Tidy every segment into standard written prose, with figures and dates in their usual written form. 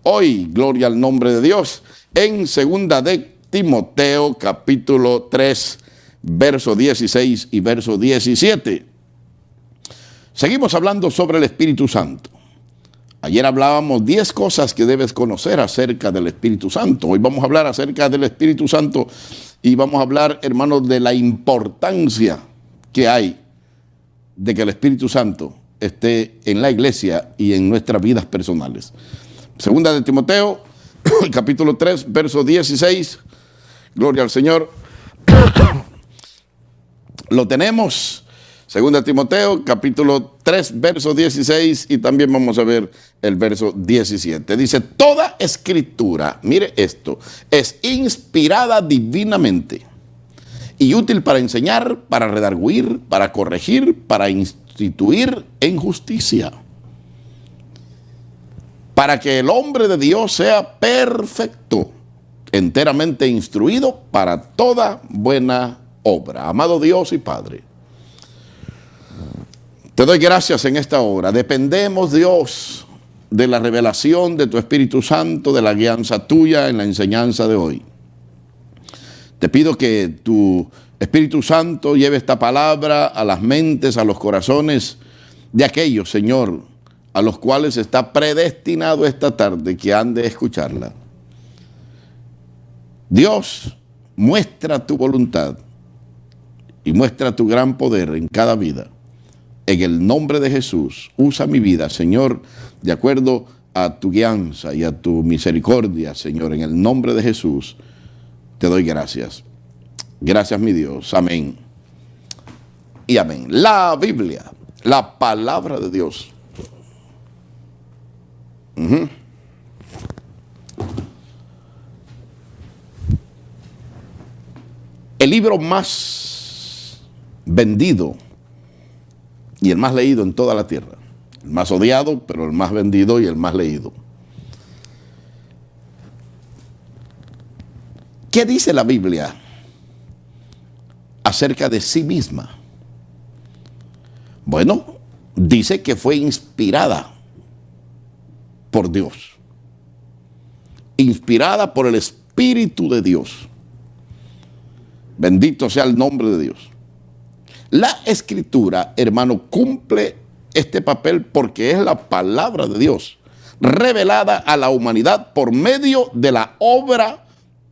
hoy, gloria al nombre de Dios, en segunda de Timoteo capítulo 3, verso 16 y verso 17. Seguimos hablando sobre el Espíritu Santo. Ayer hablábamos 10 cosas que debes conocer acerca del Espíritu Santo. Hoy vamos a hablar acerca del Espíritu Santo y vamos a hablar, hermanos, de la importancia que hay de que el Espíritu Santo esté en la iglesia y en nuestras vidas personales. Segunda de Timoteo, capítulo 3, verso 16. Gloria al Señor. Lo tenemos. Segunda de Timoteo, capítulo 3, verso 16. Y también vamos a ver el verso 17. Dice, toda escritura, mire esto, es inspirada divinamente y útil para enseñar, para redarguir, para corregir, para instituir en justicia, para que el hombre de Dios sea perfecto, enteramente instruido para toda buena obra. Amado Dios y Padre, te doy gracias en esta hora. Dependemos, Dios, de la revelación de tu Espíritu Santo, de la guianza tuya en la enseñanza de hoy. Te pido que tu Espíritu Santo lleve esta palabra a las mentes, a los corazones de aquellos, Señor, a los cuales está predestinado esta tarde que han de escucharla. Dios, muestra tu voluntad y muestra tu gran poder en cada vida. En el nombre de Jesús, usa mi vida, Señor, de acuerdo a tu guianza y a tu misericordia, Señor. En el nombre de Jesús, te doy gracias. Gracias, mi Dios. Amén. Y amén. La Biblia, la palabra de Dios. El libro más vendido y el más leído en toda la tierra. El más odiado, pero el más vendido y el más leído. ¿Qué dice la Biblia acerca de sí misma? Bueno, dice que fue inspirada por Dios. Inspirada por el Espíritu de Dios. Bendito sea el nombre de Dios. La Escritura, hermano, cumple este papel porque es la palabra de Dios revelada a la humanidad por medio de la obra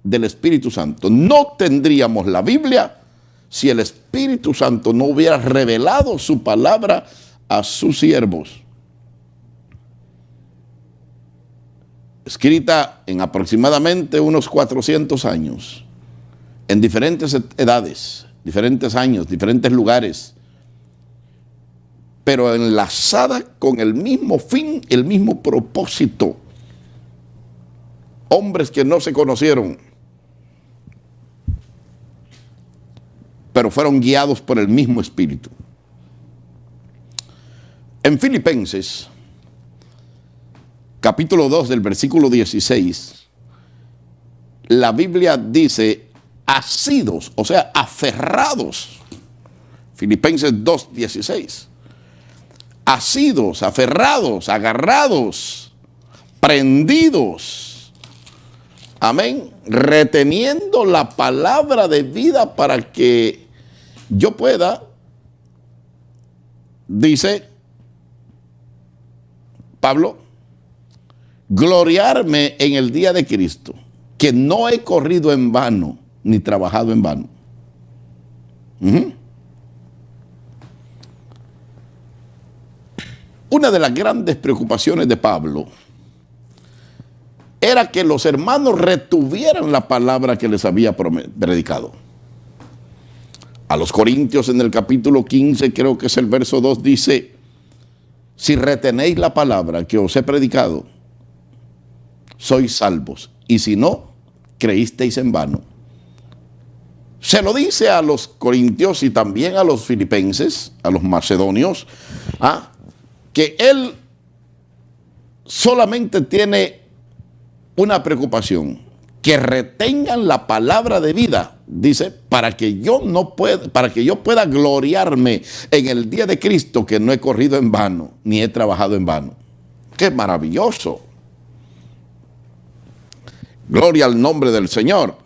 del Espíritu Santo. No tendríamos la Biblia si el Espíritu Santo no hubiera revelado su palabra a sus siervos. Escrita en aproximadamente unos 400 años, en diferentes edades, diferentes años, diferentes lugares, pero enlazada con el mismo fin, el mismo propósito. Hombres que no se conocieron, pero fueron guiados por el mismo Espíritu. En Filipenses, capítulo 2 del versículo 16, la Biblia dice, asidos, o sea, aferrados. Filipenses 2, 16. Asidos, aferrados, agarrados, prendidos. Amén. Reteniendo la palabra de vida para que yo pueda, dice Pablo, gloriarme en el día de Cristo, que no he corrido en vano, ni trabajado en vano. Una de las grandes preocupaciones de Pablo era que los hermanos retuvieran la palabra que les había predicado. A los Corintios en el capítulo 15, creo que es el verso 2, dice, si retenéis la palabra que os he predicado, sois salvos, y si no, creísteis en vano. Se lo dice a los corintios y también a los filipenses, a los macedonios, que él solamente tiene una preocupación, que retengan la palabra de vida, dice, para que yo pueda gloriarme en el día de Cristo, que no he corrido en vano, ni he trabajado en vano. ¡Qué maravilloso! Gloria al nombre del Señor.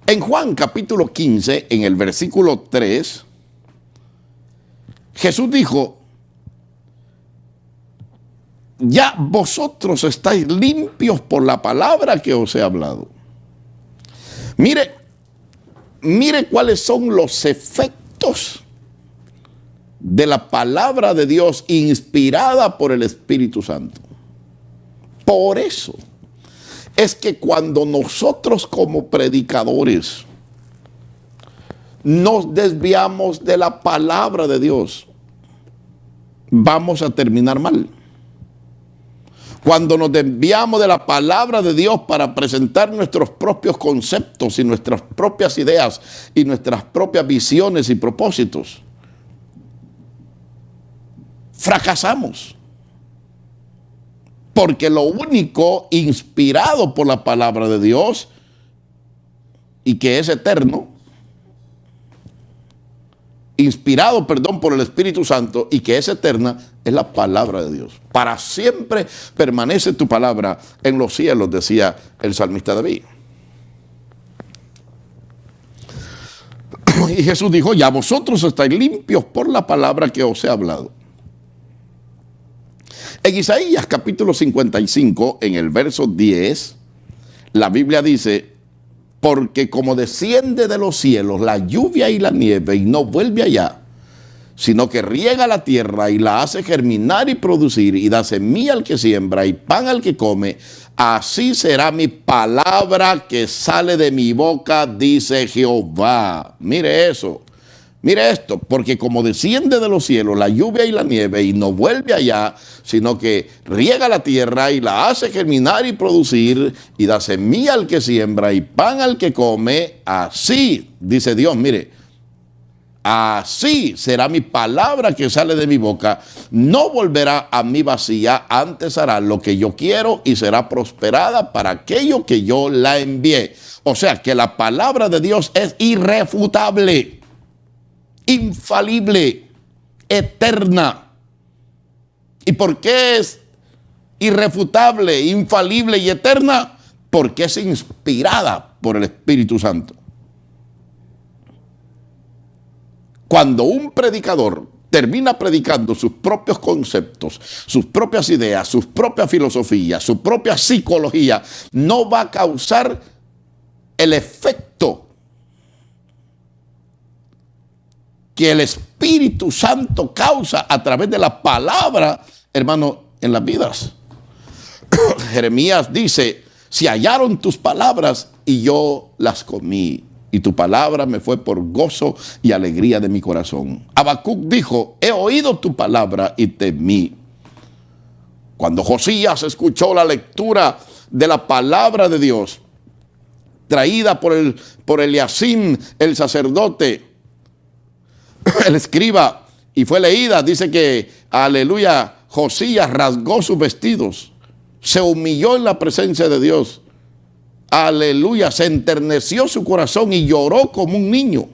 En Juan capítulo 15, en el versículo 3, Jesús dijo: ya vosotros estáis limpios por la palabra que os he hablado. Mire cuáles son los efectos de la palabra de Dios inspirada por el Espíritu Santo. Por eso es que cuando nosotros como predicadores nos desviamos de la palabra de Dios, vamos a terminar mal. Cuando nos desviamos de la palabra de Dios para presentar nuestros propios conceptos y nuestras propias ideas y nuestras propias visiones y propósitos, fracasamos. Porque lo único inspirado por la palabra de Dios y que es eterno, inspirado, por el Espíritu Santo y que es eterna, es la palabra de Dios. Para siempre permanece tu palabra en los cielos, decía el salmista David. Y Jesús dijo: ya vosotros estáis limpios por la palabra que os he hablado. En Isaías capítulo 55, en el verso 10, la Biblia dice: porque como desciende de los cielos la lluvia y la nieve y no vuelve allá, sino que riega la tierra y la hace germinar y producir y da semilla al que siembra y pan al que come, así será mi palabra que sale de mi boca, dice Jehová. Mire eso. Mire esto: porque como desciende de los cielos la lluvia y la nieve y no vuelve allá, sino que riega la tierra y la hace germinar y producir y da semilla al que siembra y pan al que come, así, dice Dios, mire, así será mi palabra que sale de mi boca, no volverá a mí vacía, antes hará lo que yo quiero y será prosperada para aquello que yo la envié. O sea que la palabra de Dios es irrefutable, infalible, eterna. ¿Y por qué es irrefutable, infalible y eterna? Porque es inspirada por el Espíritu Santo. Cuando un predicador termina predicando sus propios conceptos, sus propias ideas, sus propias filosofías, su propia psicología, no va a causar el efecto que el Espíritu Santo causa a través de la palabra, hermano, en las vidas. Jeremías dice: si hallaron tus palabras y yo las comí, y tu palabra me fue por gozo y alegría de mi corazón. Habacuc dijo: he oído tu palabra y temí. Cuando Josías escuchó la lectura de la palabra de Dios, traída por Eliacim, el sacerdote, el escriba, y fue leída, dice que, aleluya, Josías rasgó sus vestidos, se humilló en la presencia de Dios, aleluya, se enterneció su corazón y lloró como un niño.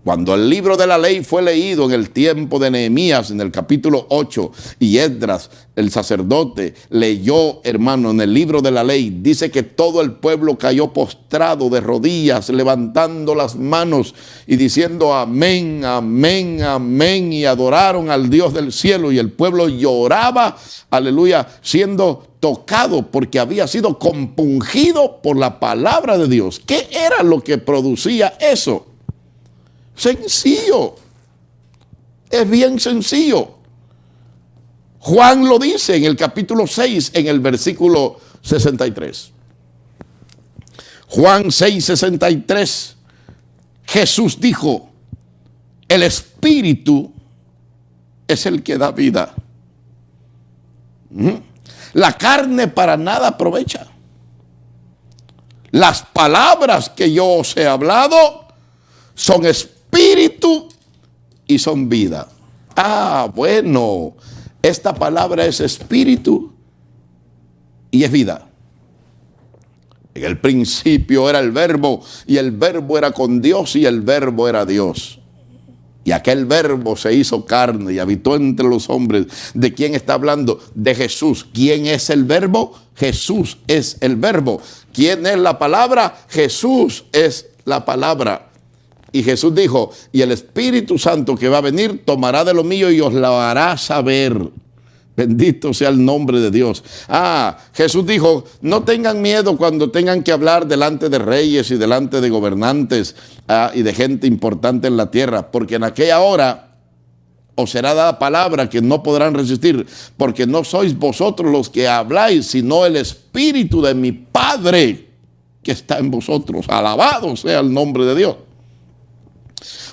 Cuando el libro de la ley fue leído en el tiempo de Nehemías, en el capítulo 8, y Esdras, el sacerdote, leyó, hermano, en el libro de la ley, dice que todo el pueblo cayó postrado de rodillas, levantando las manos y diciendo amén, amén, amén, y adoraron al Dios del cielo, y el pueblo lloraba, aleluya, siendo tocado porque había sido compungido por la palabra de Dios. ¿Qué era lo que producía eso? Sencillo, es bien sencillo. Juan lo dice en el capítulo 6, en el versículo 63. Juan 6, 63. Jesús dijo: el Espíritu es el que da vida. La carne para nada aprovecha. Las palabras que yo os he hablado son espíritu y son vida. Ah, bueno, esta palabra es espíritu y es vida. En el principio era el verbo, y el verbo era con Dios, y el verbo era Dios. Y aquel verbo se hizo carne y habitó entre los hombres. ¿De quién está hablando? De Jesús. ¿Quién es el verbo? Jesús es el verbo. ¿Quién es la palabra? Jesús es la palabra. Y Jesús dijo, y el Espíritu Santo que va a venir tomará de lo mío y os lo hará saber. Bendito sea el nombre de Dios. Jesús dijo, no tengan miedo cuando tengan que hablar delante de reyes y delante de gobernantes y de gente importante en la tierra, porque en aquella hora os será dada palabra que no podrán resistir, porque no sois vosotros los que habláis, sino el Espíritu de mi Padre que está en vosotros. Alabado sea el nombre de Dios.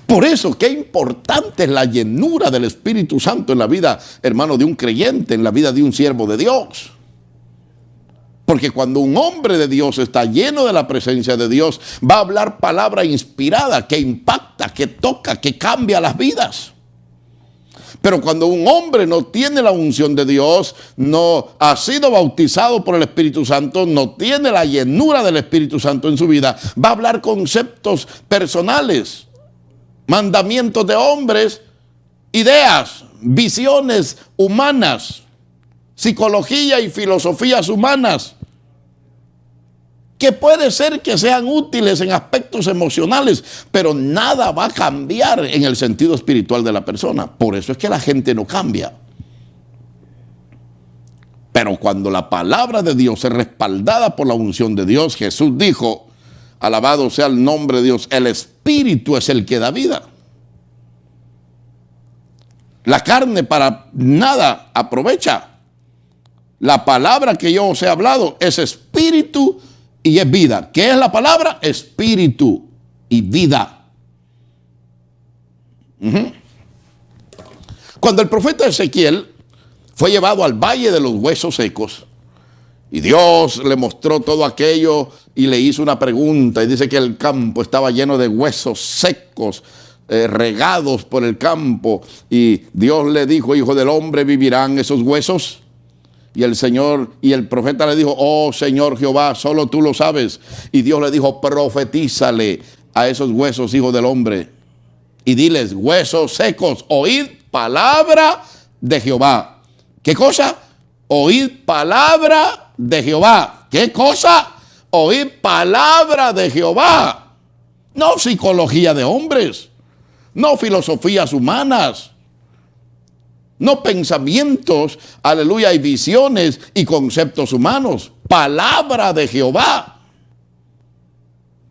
Por eso, qué importante es la llenura del Espíritu Santo en la vida, hermano, de un creyente, en la vida de un siervo de Dios. Porque cuando un hombre de Dios está lleno de la presencia de Dios, va a hablar palabra inspirada que impacta, que toca, que cambia las vidas. Pero cuando un hombre no tiene la unción de Dios, no ha sido bautizado por el Espíritu Santo, no tiene la llenura del Espíritu Santo en su vida, va a hablar conceptos personales, mandamientos de hombres, ideas, visiones humanas, psicología y filosofías humanas, que puede ser que sean útiles en aspectos emocionales, pero nada va a cambiar en el sentido espiritual de la persona. Por eso es que la gente no cambia. Pero cuando la palabra de Dios es respaldada por la unción de Dios, Jesús dijo, alabado sea el nombre de Dios, el Espíritu es el que da vida. La carne para nada aprovecha. La palabra que yo os he hablado es espíritu y es vida. ¿Qué es la palabra? Espíritu y vida. Cuando el profeta Ezequiel fue llevado al valle de los huesos secos, y Dios le mostró todo aquello y le hizo una pregunta, y dice que el campo estaba lleno de huesos secos, regados por el campo, y Dios le dijo, hijo del hombre, ¿vivirán esos huesos? Y el Señor, y el profeta le dijo, oh Señor Jehová, solo tú lo sabes. Y Dios le dijo, profetízale a esos huesos, hijo del hombre, y diles, huesos secos, oíd palabra de Jehová. ¿Qué cosa? Oíd palabra de Jehová. ¿Qué cosa? Oíd palabra de Jehová. No psicología de hombres, no filosofías humanas, no pensamientos, aleluya, y visiones y conceptos humanos. Palabra de Jehová.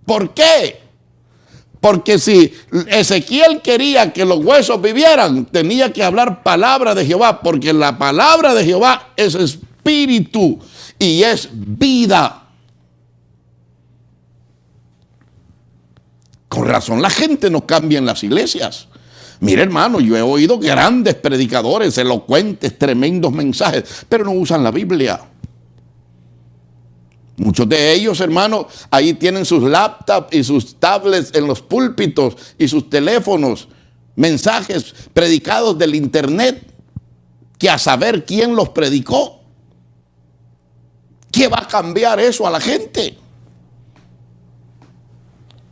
¿Por qué? Porque si Ezequiel quería que los huesos vivieran, tenía que hablar palabra de Jehová, porque la palabra de Jehová es espíritu y es vida. Con razón la gente no cambia en las iglesias. Mire, hermano, yo he oído grandes predicadores, elocuentes, tremendos mensajes, pero no usan la Biblia. Muchos de ellos, hermano, ahí tienen sus laptops y sus tablets en los púlpitos y sus teléfonos, mensajes predicados del internet, que a saber quién los predicó. ¿Qué va a cambiar eso a la gente?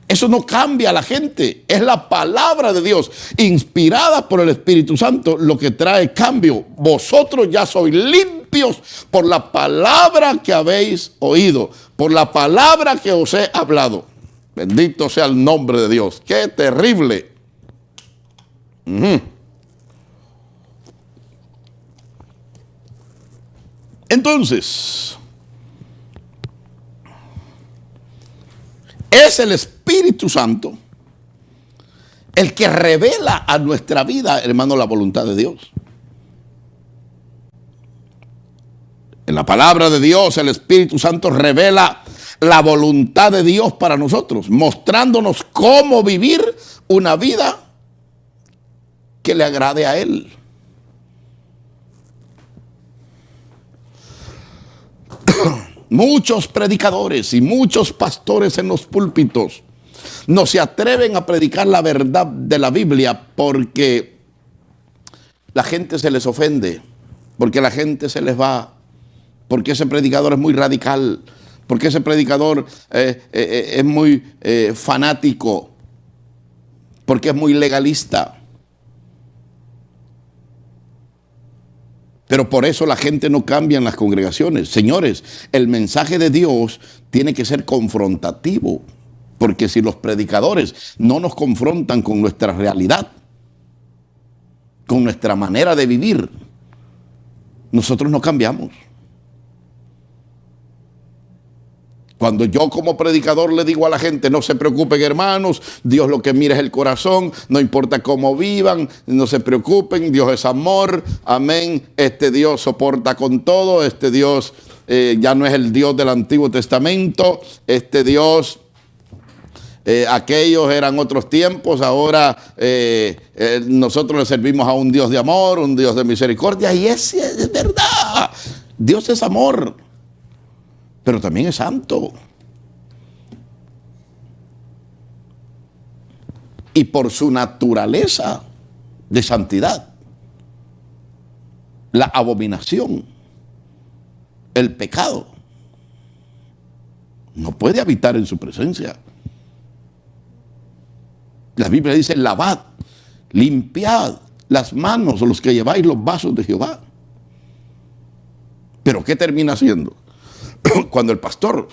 Eso no cambia a la gente. Es la palabra de Dios, inspirada por el Espíritu Santo, lo que trae cambio. Vosotros ya sois limpios por la palabra que habéis oído, por la palabra que os he hablado. Bendito sea el nombre de Dios. ¡Qué terrible! Entonces, es el Espíritu Santo el que revela a nuestra vida, hermano, la voluntad de Dios. En la palabra de Dios, el Espíritu Santo revela la voluntad de Dios para nosotros, mostrándonos cómo vivir una vida que le agrade a Él. Muchos predicadores y muchos pastores en los púlpitos no se atreven a predicar la verdad de la Biblia porque la gente se les ofende, porque la gente se les va, porque ese predicador es muy radical, porque ese predicador es muy fanático, porque es muy legalista. Pero por eso la gente no cambia en las congregaciones. Señores, el mensaje de Dios tiene que ser confrontativo. Porque si los predicadores no nos confrontan con nuestra realidad, con nuestra manera de vivir, nosotros no cambiamos. Cuando yo como predicador le digo a la gente, no se preocupen hermanos, Dios lo que mira es el corazón, no importa cómo vivan, no se preocupen, Dios es amor, amén, este Dios soporta con todo, este Dios ya no es el Dios del Antiguo Testamento, este Dios, aquellos eran otros tiempos, ahora nosotros le servimos a un Dios de amor, un Dios de misericordia, y es verdad, Dios es amor. Pero también es santo. Y por su naturaleza de santidad, la abominación, el pecado, no puede habitar en su presencia. La Biblia dice, lavad, limpiad las manos, los que lleváis los vasos de Jehová. Pero ¿qué termina haciendo? Cuando el pastor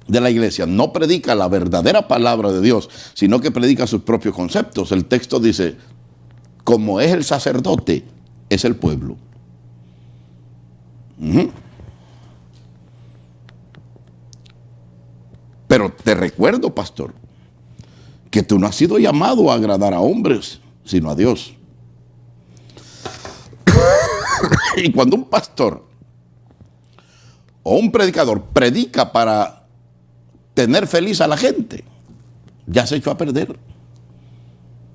de la iglesia no predica la verdadera palabra de Dios, sino que predica sus propios conceptos, el texto dice, como es el sacerdote, es el pueblo. Pero te recuerdo, pastor, que tú no has sido llamado a agradar a hombres, sino a Dios. Y cuando un pastor o un predicador predica para tener feliz a la gente, ya se echó a perder.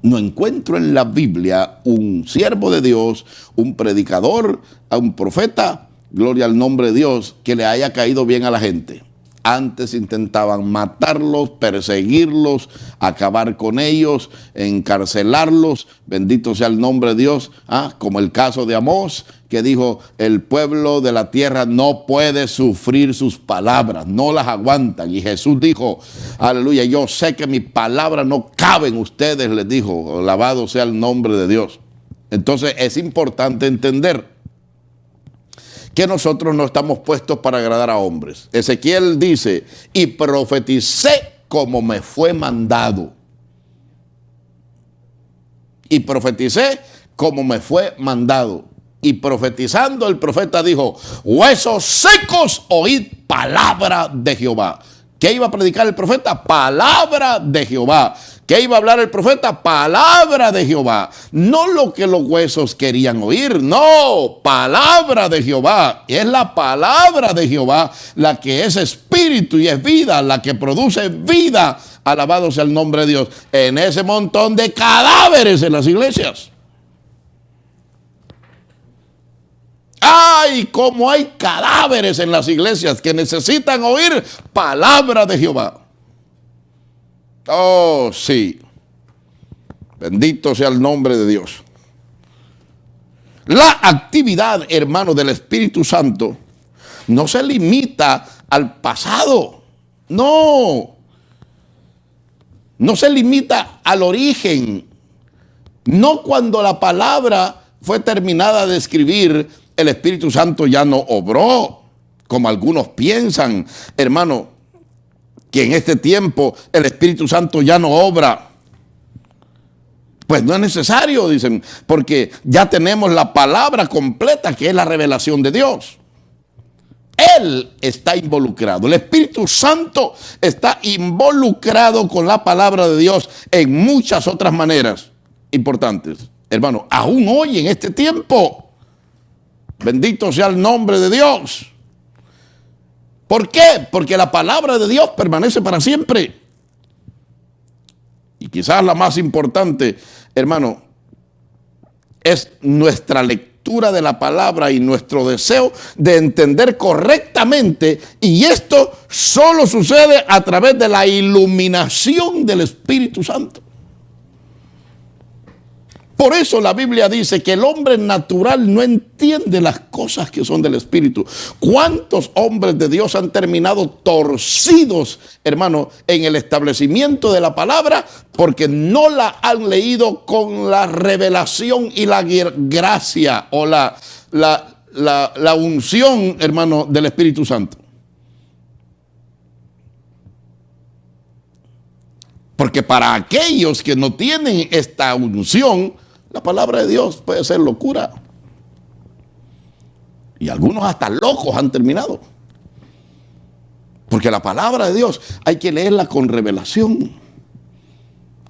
No encuentro en la Biblia un siervo de Dios, un predicador, un profeta, gloria al nombre de Dios, que le haya caído bien a la gente. Antes intentaban matarlos, perseguirlos, acabar con ellos, encarcelarlos. Bendito sea el nombre de Dios. Como el caso de Amós, que dijo, el pueblo de la tierra no puede sufrir sus palabras, no las aguantan. Y Jesús dijo, aleluya, yo sé que mis palabras no caben ustedes, les dijo, alabado sea el nombre de Dios. Entonces es importante entender que nosotros no estamos puestos para agradar a hombres. Ezequiel dice, y profeticé como me fue mandado. Y profeticé como me fue mandado. Y profetizando el profeta dijo, huesos secos, oíd palabra de Jehová. ¿Qué iba a predicar el profeta? Palabra de Jehová. ¿Qué iba a hablar el profeta? Palabra de Jehová. No lo que los huesos querían oír, no, palabra de Jehová. Y es la palabra de Jehová la que es espíritu y es vida, la que produce vida. Alabado sea el nombre de Dios. En ese montón de cadáveres en las iglesias. ¡Ay! Cómo hay cadáveres en las iglesias que necesitan oír palabra de Jehová. Oh, sí. Bendito sea el nombre de Dios. La actividad, hermano, del Espíritu Santo no se limita al pasado. No. No se limita al origen. No cuando la palabra fue terminada de escribir, el Espíritu Santo ya no obró, como algunos piensan, hermano, que en este tiempo el Espíritu Santo ya no obra. Pues no es necesario, dicen, porque ya tenemos la palabra completa, que es la revelación de Dios. Él está involucrado, el Espíritu Santo está involucrado con la palabra de Dios en muchas otras maneras importantes. Hermano, aún hoy en este tiempo, bendito sea el nombre de Dios. ¿Por qué? Porque la palabra de Dios permanece para siempre. Y quizás la más importante, hermano, es nuestra lectura de la palabra y nuestro deseo de entender correctamente. Y esto solo sucede a través de la iluminación del Espíritu Santo. Por eso la Biblia dice que el hombre natural no entiende las cosas que son del Espíritu. ¿Cuántos hombres de Dios han terminado torcidos, hermano, en el establecimiento de la palabra? Porque no la han leído con la revelación y la gracia o la la unción, hermano, del Espíritu Santo. Porque para aquellos que no tienen esta unción, la palabra de Dios puede ser locura. Y algunos hasta locos han terminado. Porque la palabra de Dios hay que leerla con revelación,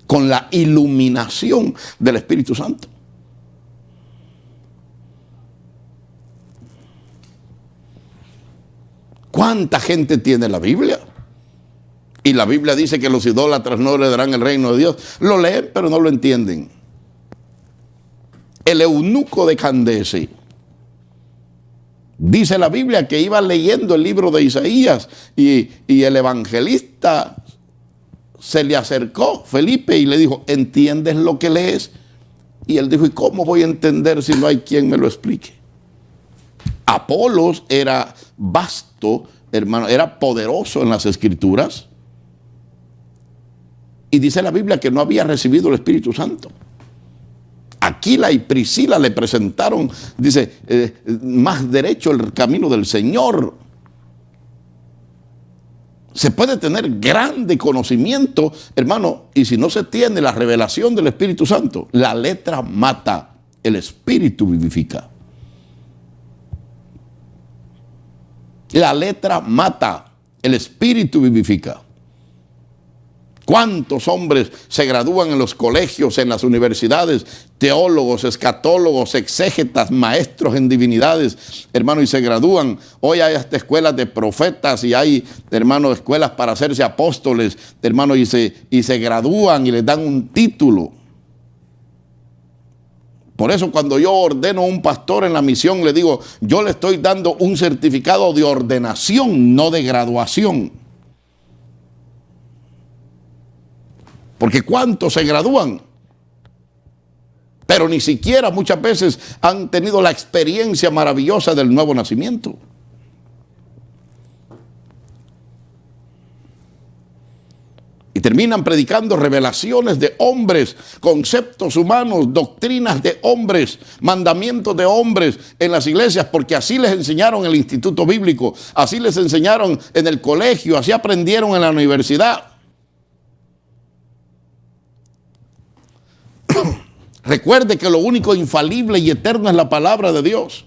con la iluminación del Espíritu Santo. ¿Cuánta gente tiene la Biblia? Y la Biblia dice que los idólatras no heredarán el reino de Dios. Lo leen, pero no lo entienden. El eunuco de Candese, dice la Biblia que iba leyendo el libro de Isaías y el evangelista se le acercó, Felipe, y le dijo, ¿entiendes lo que lees? Y él dijo, ¿y cómo voy a entender si no hay quien me lo explique? Apolos era vasto, hermano, era poderoso en las Escrituras. Y dice la Biblia que no había recibido el Espíritu Santo. Aquila y Priscila le presentaron, dice, más derecho el camino del Señor. Se puede tener grande conocimiento, hermano, y si no se tiene la revelación del Espíritu Santo, la letra mata, el Espíritu vivifica. La letra mata, el Espíritu vivifica. ¿Cuántos hombres se gradúan en los colegios, en las universidades? Teólogos, escatólogos, exégetas, maestros en divinidades, hermano, y se gradúan. Hoy hay hasta escuelas de profetas y hay, hermano, escuelas para hacerse apóstoles, hermano, y se gradúan y les dan un título. Por eso cuando yo ordeno a un pastor en la misión, le digo, yo le estoy dando un certificado de ordenación, no de graduación. Porque ¿cuántos se gradúan? Pero ni siquiera muchas veces han tenido la experiencia maravillosa del nuevo nacimiento. Y terminan predicando revelaciones de hombres, conceptos humanos, doctrinas de hombres, mandamientos de hombres en las iglesias, porque así les enseñaron en el instituto bíblico, así les enseñaron en el colegio, así aprendieron en la universidad. Recuerde que lo único infalible y eterno es la palabra de Dios.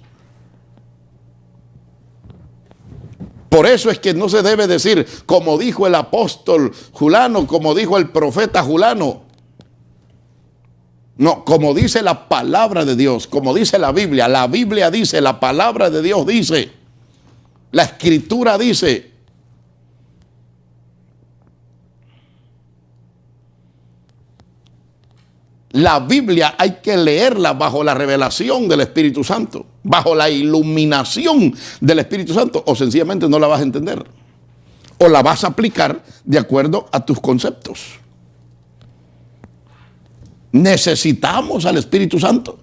Por eso es que no se debe decir, como dijo el apóstol Julano, como dijo el profeta Julano. No, como dice la palabra de Dios, como dice la Biblia dice, la palabra de Dios dice, la Escritura dice. La Biblia hay que leerla bajo la revelación del Espíritu Santo, bajo la iluminación del Espíritu Santo, o sencillamente no la vas a entender, o la vas a aplicar de acuerdo a tus conceptos. Necesitamos al Espíritu Santo.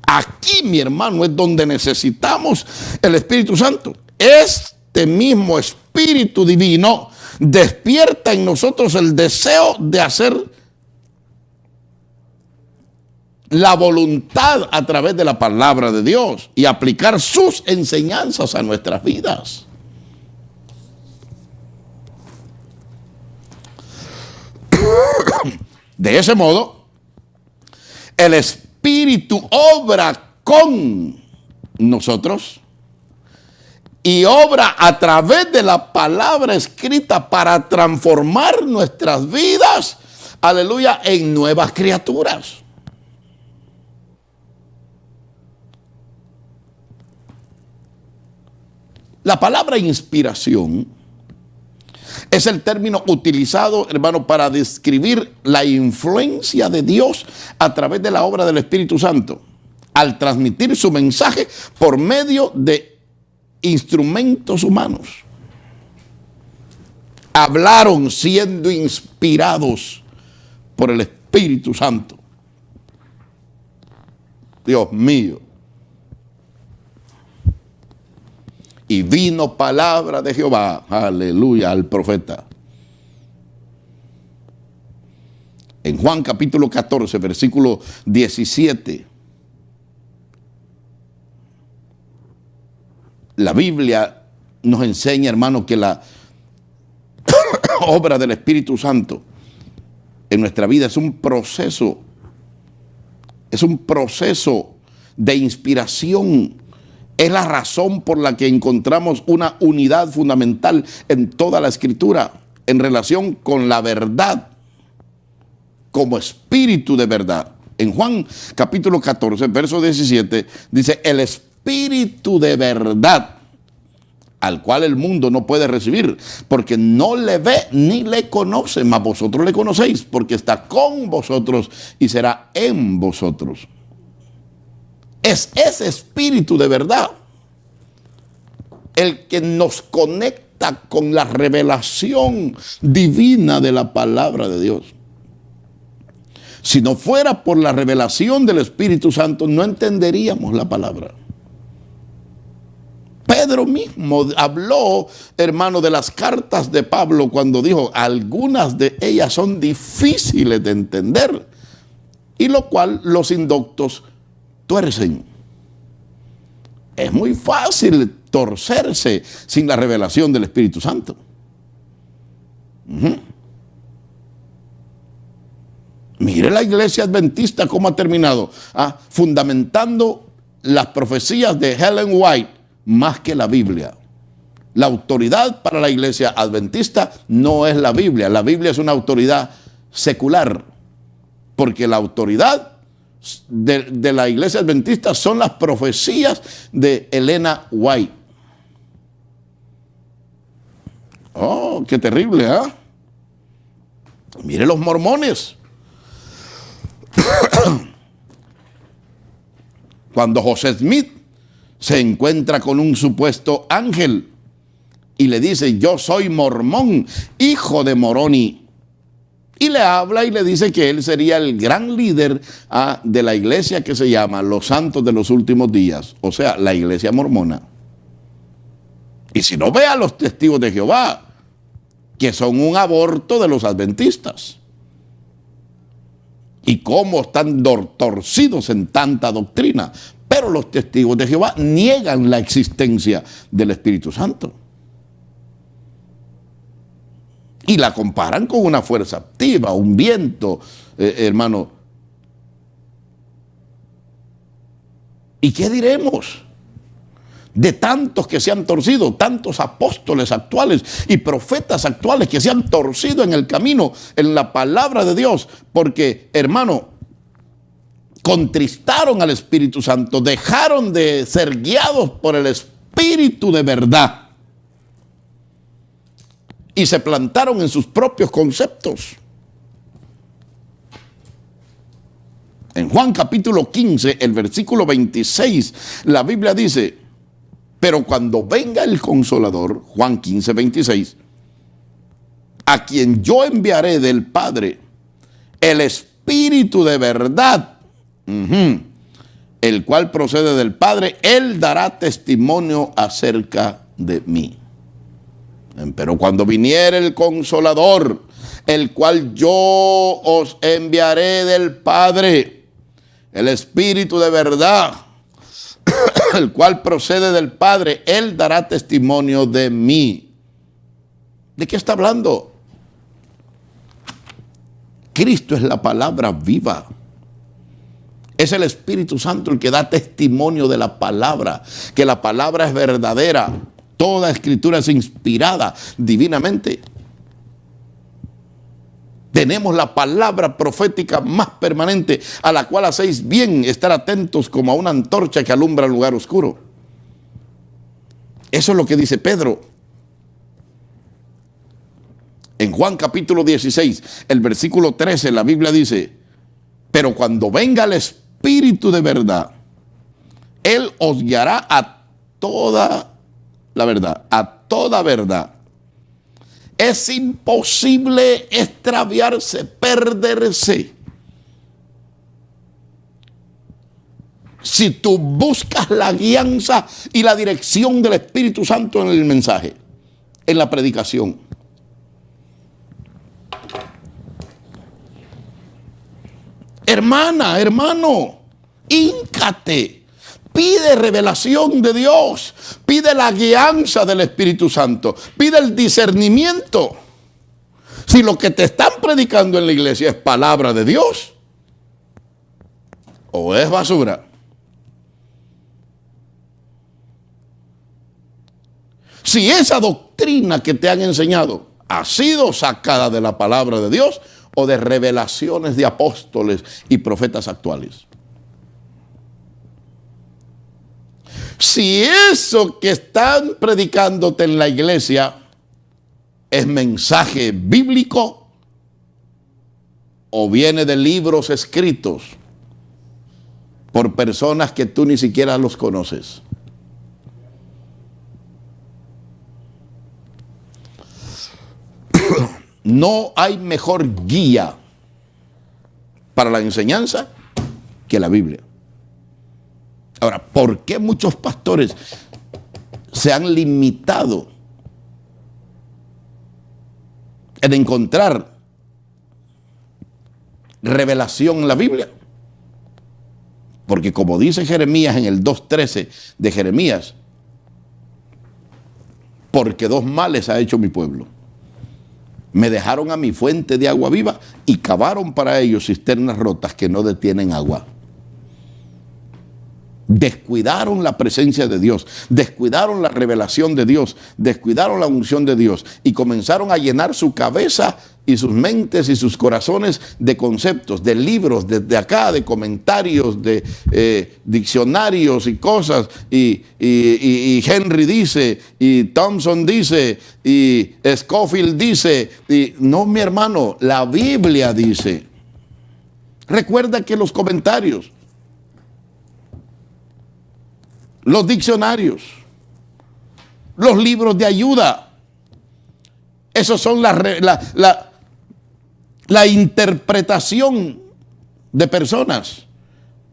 Aquí, mi hermano, es donde necesitamos el Espíritu Santo. Este mismo Espíritu divino despierta en nosotros el deseo de hacer la voluntad a través de la palabra de Dios y aplicar sus enseñanzas a nuestras vidas. De ese modo, el Espíritu obra con nosotros y obra a través de la palabra escrita para transformar nuestras vidas, aleluya, en nuevas criaturas. La palabra inspiración es el término utilizado, hermano, para describir la influencia de Dios a través de la obra del Espíritu Santo, al transmitir su mensaje por medio de instrumentos humanos. Hablaron siendo inspirados por el Espíritu Santo. Dios mío. Y vino palabra de Jehová, aleluya, al profeta. En Juan capítulo 14, versículo 17. La Biblia nos enseña, hermano, que la obra del Espíritu Santo en nuestra vida es un proceso de inspiración. Es la razón por la que encontramos una unidad fundamental en toda la Escritura en relación con la verdad como espíritu de verdad. En Juan capítulo 14, verso 17, dice: el espíritu de verdad, al cual el mundo no puede recibir, porque no le ve ni le conoce, mas vosotros le conocéis, porque está con vosotros y será en vosotros. Es ese espíritu de verdad el que nos conecta con la revelación divina de la palabra de Dios. Si no fuera por la revelación del Espíritu Santo, no entenderíamos la palabra. Pedro mismo habló, hermano, de las cartas de Pablo cuando dijo: algunas de ellas son difíciles de entender, y lo cual los indoctos tuercen. Es muy fácil torcerse sin la revelación del Espíritu Santo. Mire la iglesia adventista cómo ha terminado, fundamentando las profecías de Ellen White más que la Biblia. La autoridad para la iglesia adventista no es la Biblia. La Biblia es una autoridad secular, porque la autoridad de la iglesia adventista son las profecías de Ellen White. Oh, qué terrible, ¿eh? Mire los mormones. Cuando José Smith se encuentra con un supuesto ángel y le dice: yo soy mormón, hijo de Moroni, y le habla y le dice que él sería el gran líder de la iglesia que se llama Los Santos de los Últimos Días, o sea, la iglesia mormona. Y si no, vea a los testigos de Jehová, que son un aborto de los adventistas, y cómo están torcidos en tanta doctrina. Pero los testigos de Jehová niegan la existencia del Espíritu Santo y la comparan con una fuerza activa, un viento, hermano. ¿Y qué diremos de tantos que se han torcido, tantos apóstoles actuales y profetas actuales que se han torcido en el camino, en la palabra de Dios? Porque, hermano, contristaron al Espíritu Santo, dejaron de ser guiados por el Espíritu de verdad y se plantaron en sus propios conceptos. En Juan capítulo 15, el versículo 26, la Biblia dice: pero cuando venga el Consolador, Juan 15, 26, a quien yo enviaré del Padre, el Espíritu de verdad, el cual procede del Padre, él dará testimonio acerca de mí. Pero cuando viniere el Consolador, el cual yo os enviaré del Padre, el Espíritu de verdad, el cual procede del Padre, él dará testimonio de mí. ¿De qué está hablando? Cristo es la palabra viva. Es el Espíritu Santo el que da testimonio de la palabra, que la palabra es verdadera. Toda escritura es inspirada divinamente. Tenemos la palabra profética más permanente, a la cual hacéis bien estar atentos como a una antorcha que alumbra el lugar oscuro. Eso es lo que dice Pedro. En Juan capítulo 16, el versículo 13, la Biblia dice: pero cuando venga el Espíritu de verdad, él os guiará a toda la verdad, a toda verdad. Es imposible extraviarse, perderse, si tú buscas la guianza y la dirección del Espíritu Santo en el mensaje, en la predicación. Hermana, hermano, híncate. Pide revelación de Dios. Pide la guianza del Espíritu Santo. Pide el discernimiento. Si lo que te están predicando en la iglesia es palabra de Dios, o es basura. Si esa doctrina que te han enseñado ha sido sacada de la palabra de Dios o de revelaciones de apóstoles y profetas actuales. Si eso que están predicándote en la iglesia es mensaje bíblico o viene de libros escritos por personas que tú ni siquiera los conoces. No hay mejor guía para la enseñanza que la Biblia. Ahora, ¿por qué muchos pastores se han limitado en encontrar revelación en la Biblia? Porque como dice Jeremías en el 2:13 de Jeremías, porque dos males ha hecho mi pueblo. Me dejaron a mi fuente de agua viva y cavaron para ellos cisternas rotas que no detienen agua. Descuidaron la presencia de Dios, descuidaron la revelación de Dios, descuidaron la unción de Dios y comenzaron a llenar su cabeza y sus mentes y sus corazones de conceptos, de libros, de acá, de comentarios, de diccionarios y cosas. Y Henry dice, y Thompson dice, y Scofield dice. Y no, mi hermano, la Biblia dice. Recuerda que los comentarios, los diccionarios, los libros de ayuda, esos son la interpretación de personas.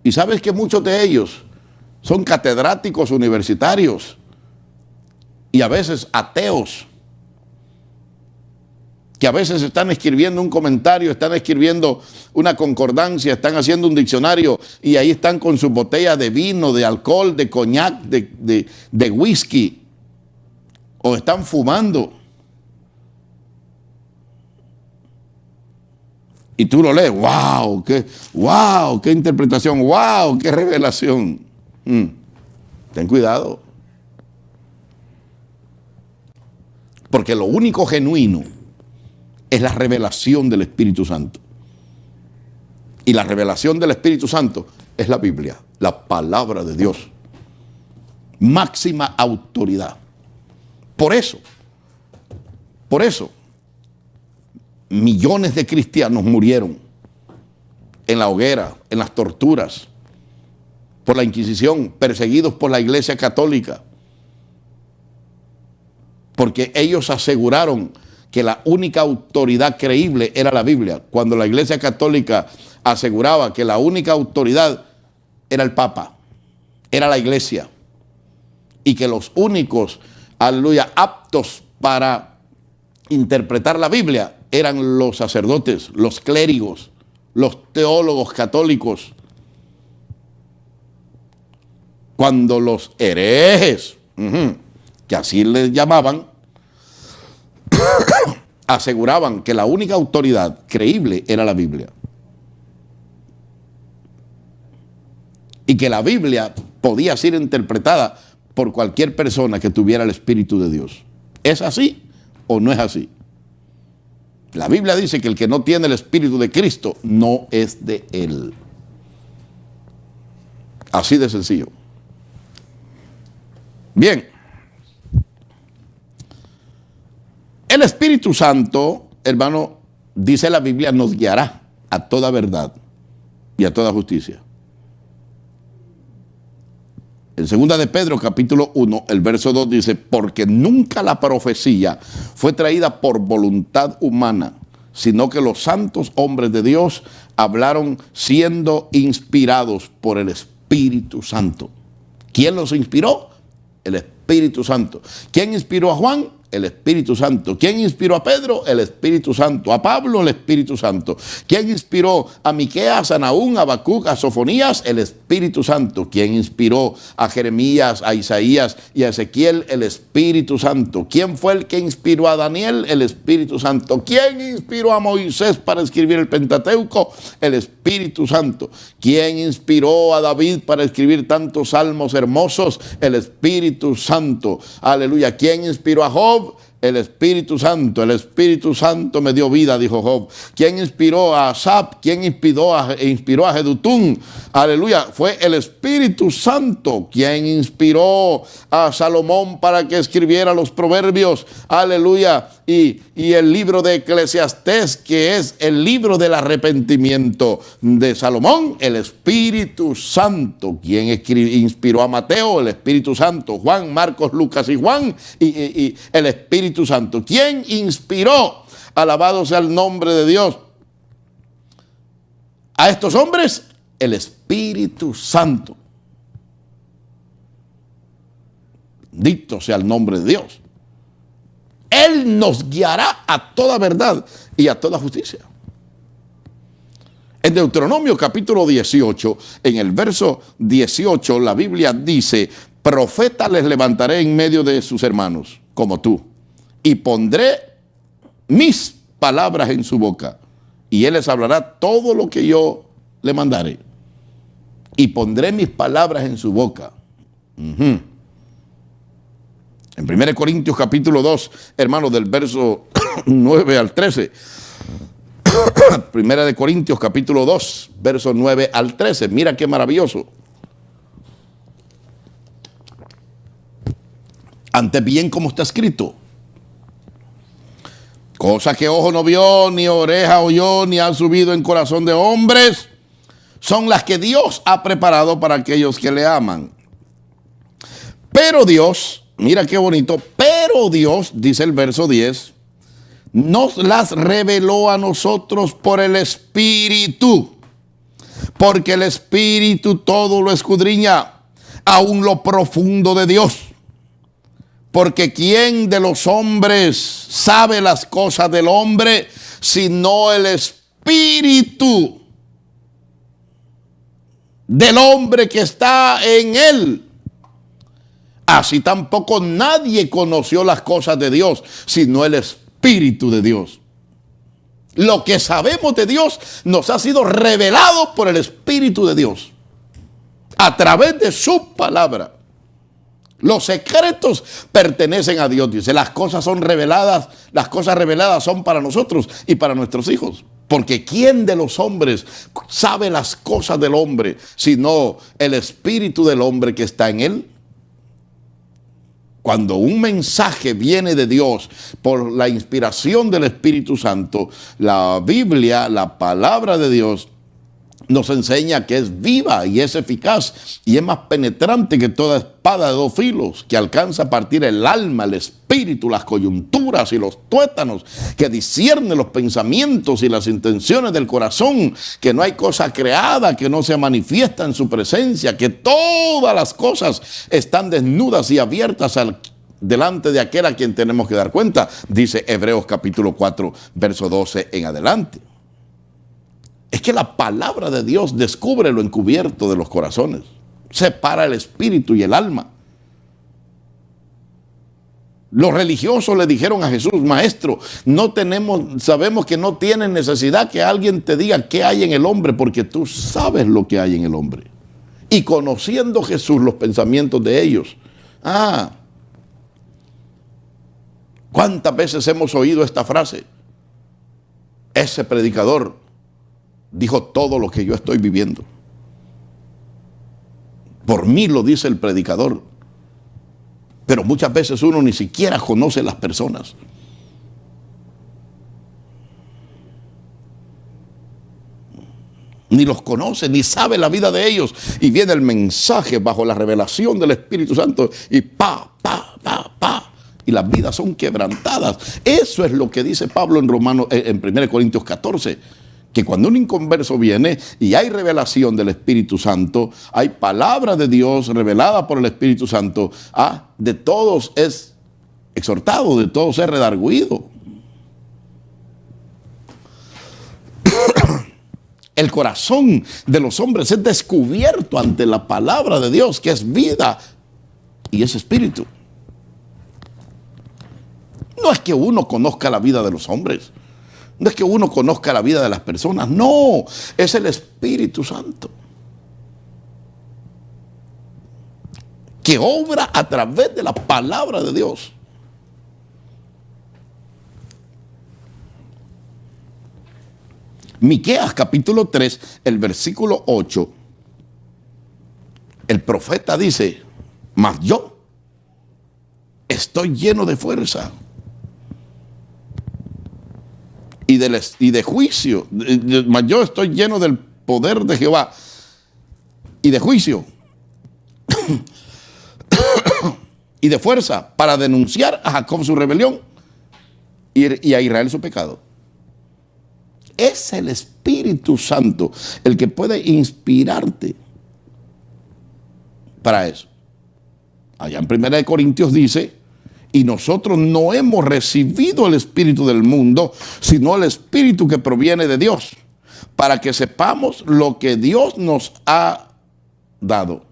Y sabes que muchos de ellos son catedráticos universitarios y a veces ateos, que a veces están escribiendo un comentario, están escribiendo una concordancia, están haciendo un diccionario y ahí están con su botella de vino, de alcohol, de coñac, de whisky, o están fumando. Y tú lo lees, wow, qué interpretación, wow, qué revelación. Ten cuidado. Porque lo único genuino es la revelación del Espíritu Santo. Y la revelación del Espíritu Santo es la Biblia, la palabra de Dios. Máxima autoridad. Por eso, millones de cristianos murieron en la hoguera, en las torturas, por la Inquisición, perseguidos por la Iglesia Católica. Porque ellos aseguraron que la única autoridad creíble era la Biblia, cuando la Iglesia Católica aseguraba que la única autoridad era el Papa, era la Iglesia, y que los únicos, aleluya, aptos para interpretar la Biblia eran los sacerdotes, los clérigos, los teólogos católicos. Cuando los herejes, que así les llamaban, aseguraban que la única autoridad creíble era la Biblia. Y que la Biblia podía ser interpretada por cualquier persona que tuviera el Espíritu de Dios. ¿Es así o no es así? La Biblia dice que el que no tiene el Espíritu de Cristo no es de Él. Así de sencillo. Bien. El Espíritu Santo, hermano, dice la Biblia, nos guiará a toda verdad y a toda justicia. En 2 de Pedro, capítulo 1, el verso 2 dice, porque nunca la profecía fue traída por voluntad humana, sino que los santos hombres de Dios hablaron siendo inspirados por el Espíritu Santo. ¿Quién los inspiró? El Espíritu Santo. ¿Quién inspiró a Juan? El Espíritu Santo. ¿Quién inspiró a Pedro? El Espíritu Santo. A Pablo, el Espíritu Santo. ¿Quién inspiró a Miqueas, a Nahum, a Habacuc, a Sofonías? El Espíritu Santo. ¿Quién inspiró a Jeremías, a Isaías y a Ezequiel? El Espíritu Santo. ¿Quién fue el que inspiró a Daniel? El Espíritu Santo. ¿Quién inspiró a Moisés para escribir el Pentateuco? El Espíritu Santo. ¿Quién inspiró a David para escribir tantos salmos hermosos? El Espíritu Santo. Aleluya. ¿Quién inspiró a Job? El Espíritu Santo. El Espíritu Santo me dio vida, dijo Job. ¿Quién inspiró a Asaf? ¿Quién inspiró a Jedutún? Aleluya. Fue el Espíritu Santo. ¿Quién inspiró a Salomón para que escribiera los proverbios? Aleluya. Y el libro de Eclesiastés, que es el libro del arrepentimiento de Salomón, el Espíritu Santo. ¿Quién inspiró a Mateo? El Espíritu Santo. Juan, Marcos, Lucas y Juan, y el Espíritu Santo. ¿Quién inspiró? Alabado sea el nombre de Dios. A estos hombres, el Espíritu Santo. Bendito sea el nombre de Dios. Él nos guiará a toda verdad y a toda justicia. En Deuteronomio capítulo 18, en el verso 18, la Biblia dice: profeta les levantaré en medio de sus hermanos, como tú, y pondré mis palabras en su boca, y él les hablará todo lo que yo le mandaré. Y pondré mis palabras en su boca. En 1 Corintios capítulo 2, hermanos, del verso 9 al 13. 1 Corintios capítulo 2, verso 9 al 13. Mira qué maravilloso. Antes bien, como está escrito: cosa que ojo no vio, ni oreja oyó, ni ha subido en corazón de hombres, son las que Dios ha preparado para aquellos que le aman. Pero Dios, mira qué bonito, pero Dios, dice el verso 10, nos las reveló a nosotros por el Espíritu, porque el Espíritu todo lo escudriña, aún lo profundo de Dios. Porque ¿quién de los hombres sabe las cosas del hombre, sino el Espíritu del hombre que está en él? Así tampoco nadie conoció las cosas de Dios, sino el Espíritu de Dios. Lo que sabemos de Dios nos ha sido revelado por el Espíritu de Dios, a través de su palabra. Los secretos pertenecen a Dios, dice. Las cosas son reveladas, las cosas reveladas son para nosotros y para nuestros hijos. Porque ¿quién de los hombres sabe las cosas del hombre, sino el Espíritu del hombre que está en él? Cuando un mensaje viene de Dios por la inspiración del Espíritu Santo, la Biblia, la palabra de Dios, nos enseña que es viva y es eficaz y es más penetrante que toda espada de dos filos, que alcanza a partir el alma, el espíritu, las coyunturas y los tuétanos, que discierne los pensamientos y las intenciones del corazón, que no hay cosa creada que no se manifiesta en su presencia, que todas las cosas están desnudas y abiertas delante de aquel a quien tenemos que dar cuenta, dice Hebreos capítulo 4, verso 12 en adelante. Es que la palabra de Dios descubre lo encubierto de los corazones, separa el espíritu y el alma. Los religiosos le dijeron a Jesús: maestro, sabemos que no tienes necesidad que alguien te diga qué hay en el hombre, porque tú sabes lo que hay en el hombre. Y conociendo Jesús los pensamientos de ellos. ¿Cuántas veces hemos oído esta frase? Ese predicador dijo todo lo que yo estoy viviendo. Por mí lo dice el predicador. Pero muchas veces uno ni siquiera conoce las personas. Ni los conoce, ni sabe la vida de ellos. Y viene el mensaje bajo la revelación del Espíritu Santo y y las vidas son quebrantadas. Eso es lo que dice Pablo en 1 Corintios 14. Que cuando un inconverso viene y hay revelación del Espíritu Santo, hay palabra de Dios revelada por el Espíritu Santo, de todos es exhortado, de todo ser redarguido. El corazón de los hombres es descubierto ante la palabra de Dios, que es vida y es espíritu. No es que uno conozca la vida de los hombres, no es que uno conozca la vida de las personas, no, es el Espíritu Santo que obra a través de la palabra de Dios. Miqueas capítulo 3, el versículo 8, el profeta dice: mas yo estoy lleno de fuerza y de juicio, mas yo estoy lleno del poder de Jehová y de juicio y de fuerza, para denunciar a Jacob su rebelión y a Israel su pecado. Es el Espíritu Santo el que puede inspirarte para eso. Allá en 1 Corintios dice: y nosotros no hemos recibido el espíritu del mundo, sino el espíritu que proviene de Dios, para que sepamos lo que Dios nos ha dado.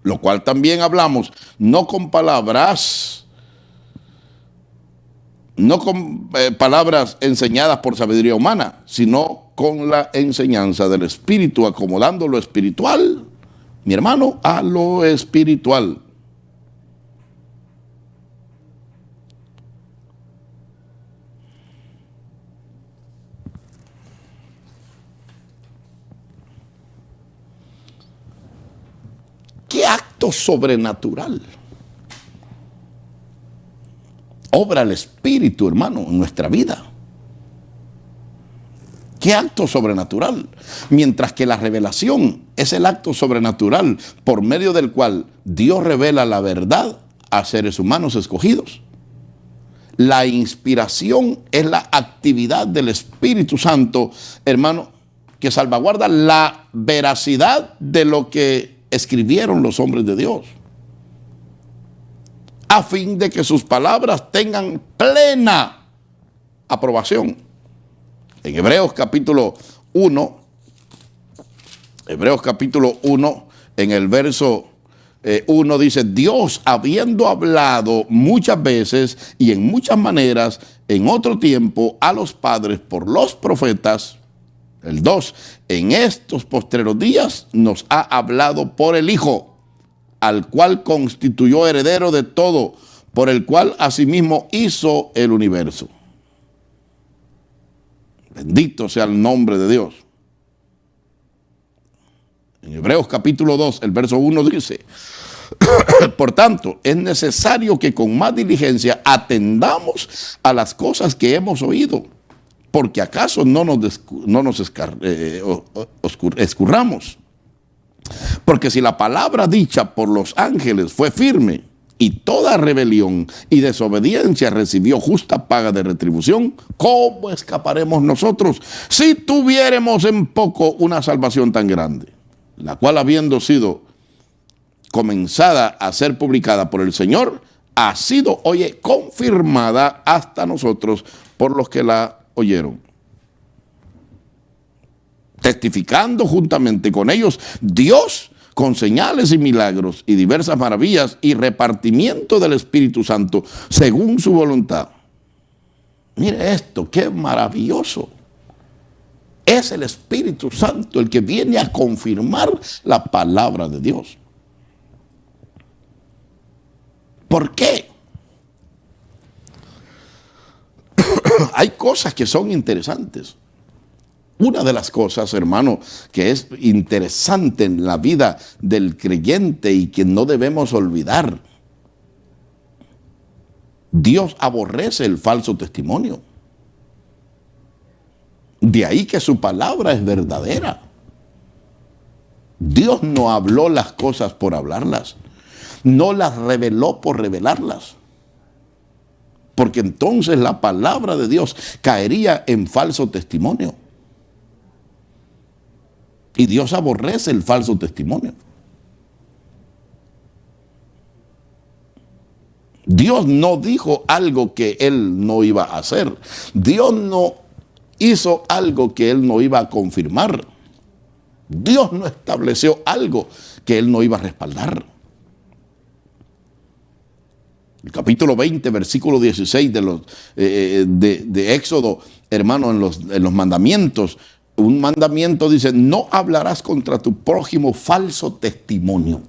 Lo cual también hablamos, no con palabras enseñadas por sabiduría humana, sino con la enseñanza del Espíritu, acomodando lo espiritual, mi hermano, a lo espiritual. ¿Qué acto sobrenatural obra el Espíritu, hermano, en nuestra vida? ¿Qué acto sobrenatural? Mientras que la revelación es el acto sobrenatural por medio del cual Dios revela la verdad a seres humanos escogidos. La inspiración es la actividad del Espíritu Santo, hermano, que salvaguarda la veracidad de lo que escribieron los hombres de Dios, a fin de que sus palabras tengan plena aprobación. En Hebreos capítulo 1, en el verso 1 dice: Dios, habiendo hablado muchas veces y en muchas maneras en otro tiempo a los padres por los profetas. El 2, en estos postreros días nos ha hablado por el Hijo, al cual constituyó heredero de todo, por el cual asimismo hizo el universo. Bendito sea el nombre de Dios. En Hebreos capítulo 2, el verso 1 dice: por tanto, es necesario que con más diligencia atendamos a las cosas que hemos oído, porque acaso no nos escurramos. Porque si la palabra dicha por los ángeles fue firme, y toda rebelión y desobediencia recibió justa paga de retribución, ¿cómo escaparemos nosotros si tuviéramos en poco una salvación tan grande? La cual, habiendo sido comenzada a ser publicada por el Señor, ha sido, oye, confirmada hasta nosotros por los que la oyeron. Testificando juntamente con ellos Dios con señales y milagros y diversas maravillas y repartimiento del Espíritu Santo según su voluntad. Mire esto, qué maravilloso. Es el Espíritu Santo el que viene a confirmar la palabra de Dios. ¿Por qué? Hay cosas que son interesantes. Una de las cosas, hermano, que es interesante en la vida del creyente y que no debemos olvidar: Dios aborrece el falso testimonio. De ahí que su palabra es verdadera. Dios no habló las cosas por hablarlas, no las reveló por revelarlas, porque entonces la palabra de Dios caería en falso testimonio. Y Dios aborrece el falso testimonio. Dios no dijo algo que Él no iba a hacer. Dios no hizo algo que Él no iba a confirmar. Dios no estableció algo que Él no iba a respaldar. El capítulo 20, versículo 16 de Éxodo, hermano, en los mandamientos, un mandamiento dice: no hablarás contra tu prójimo falso testimonio.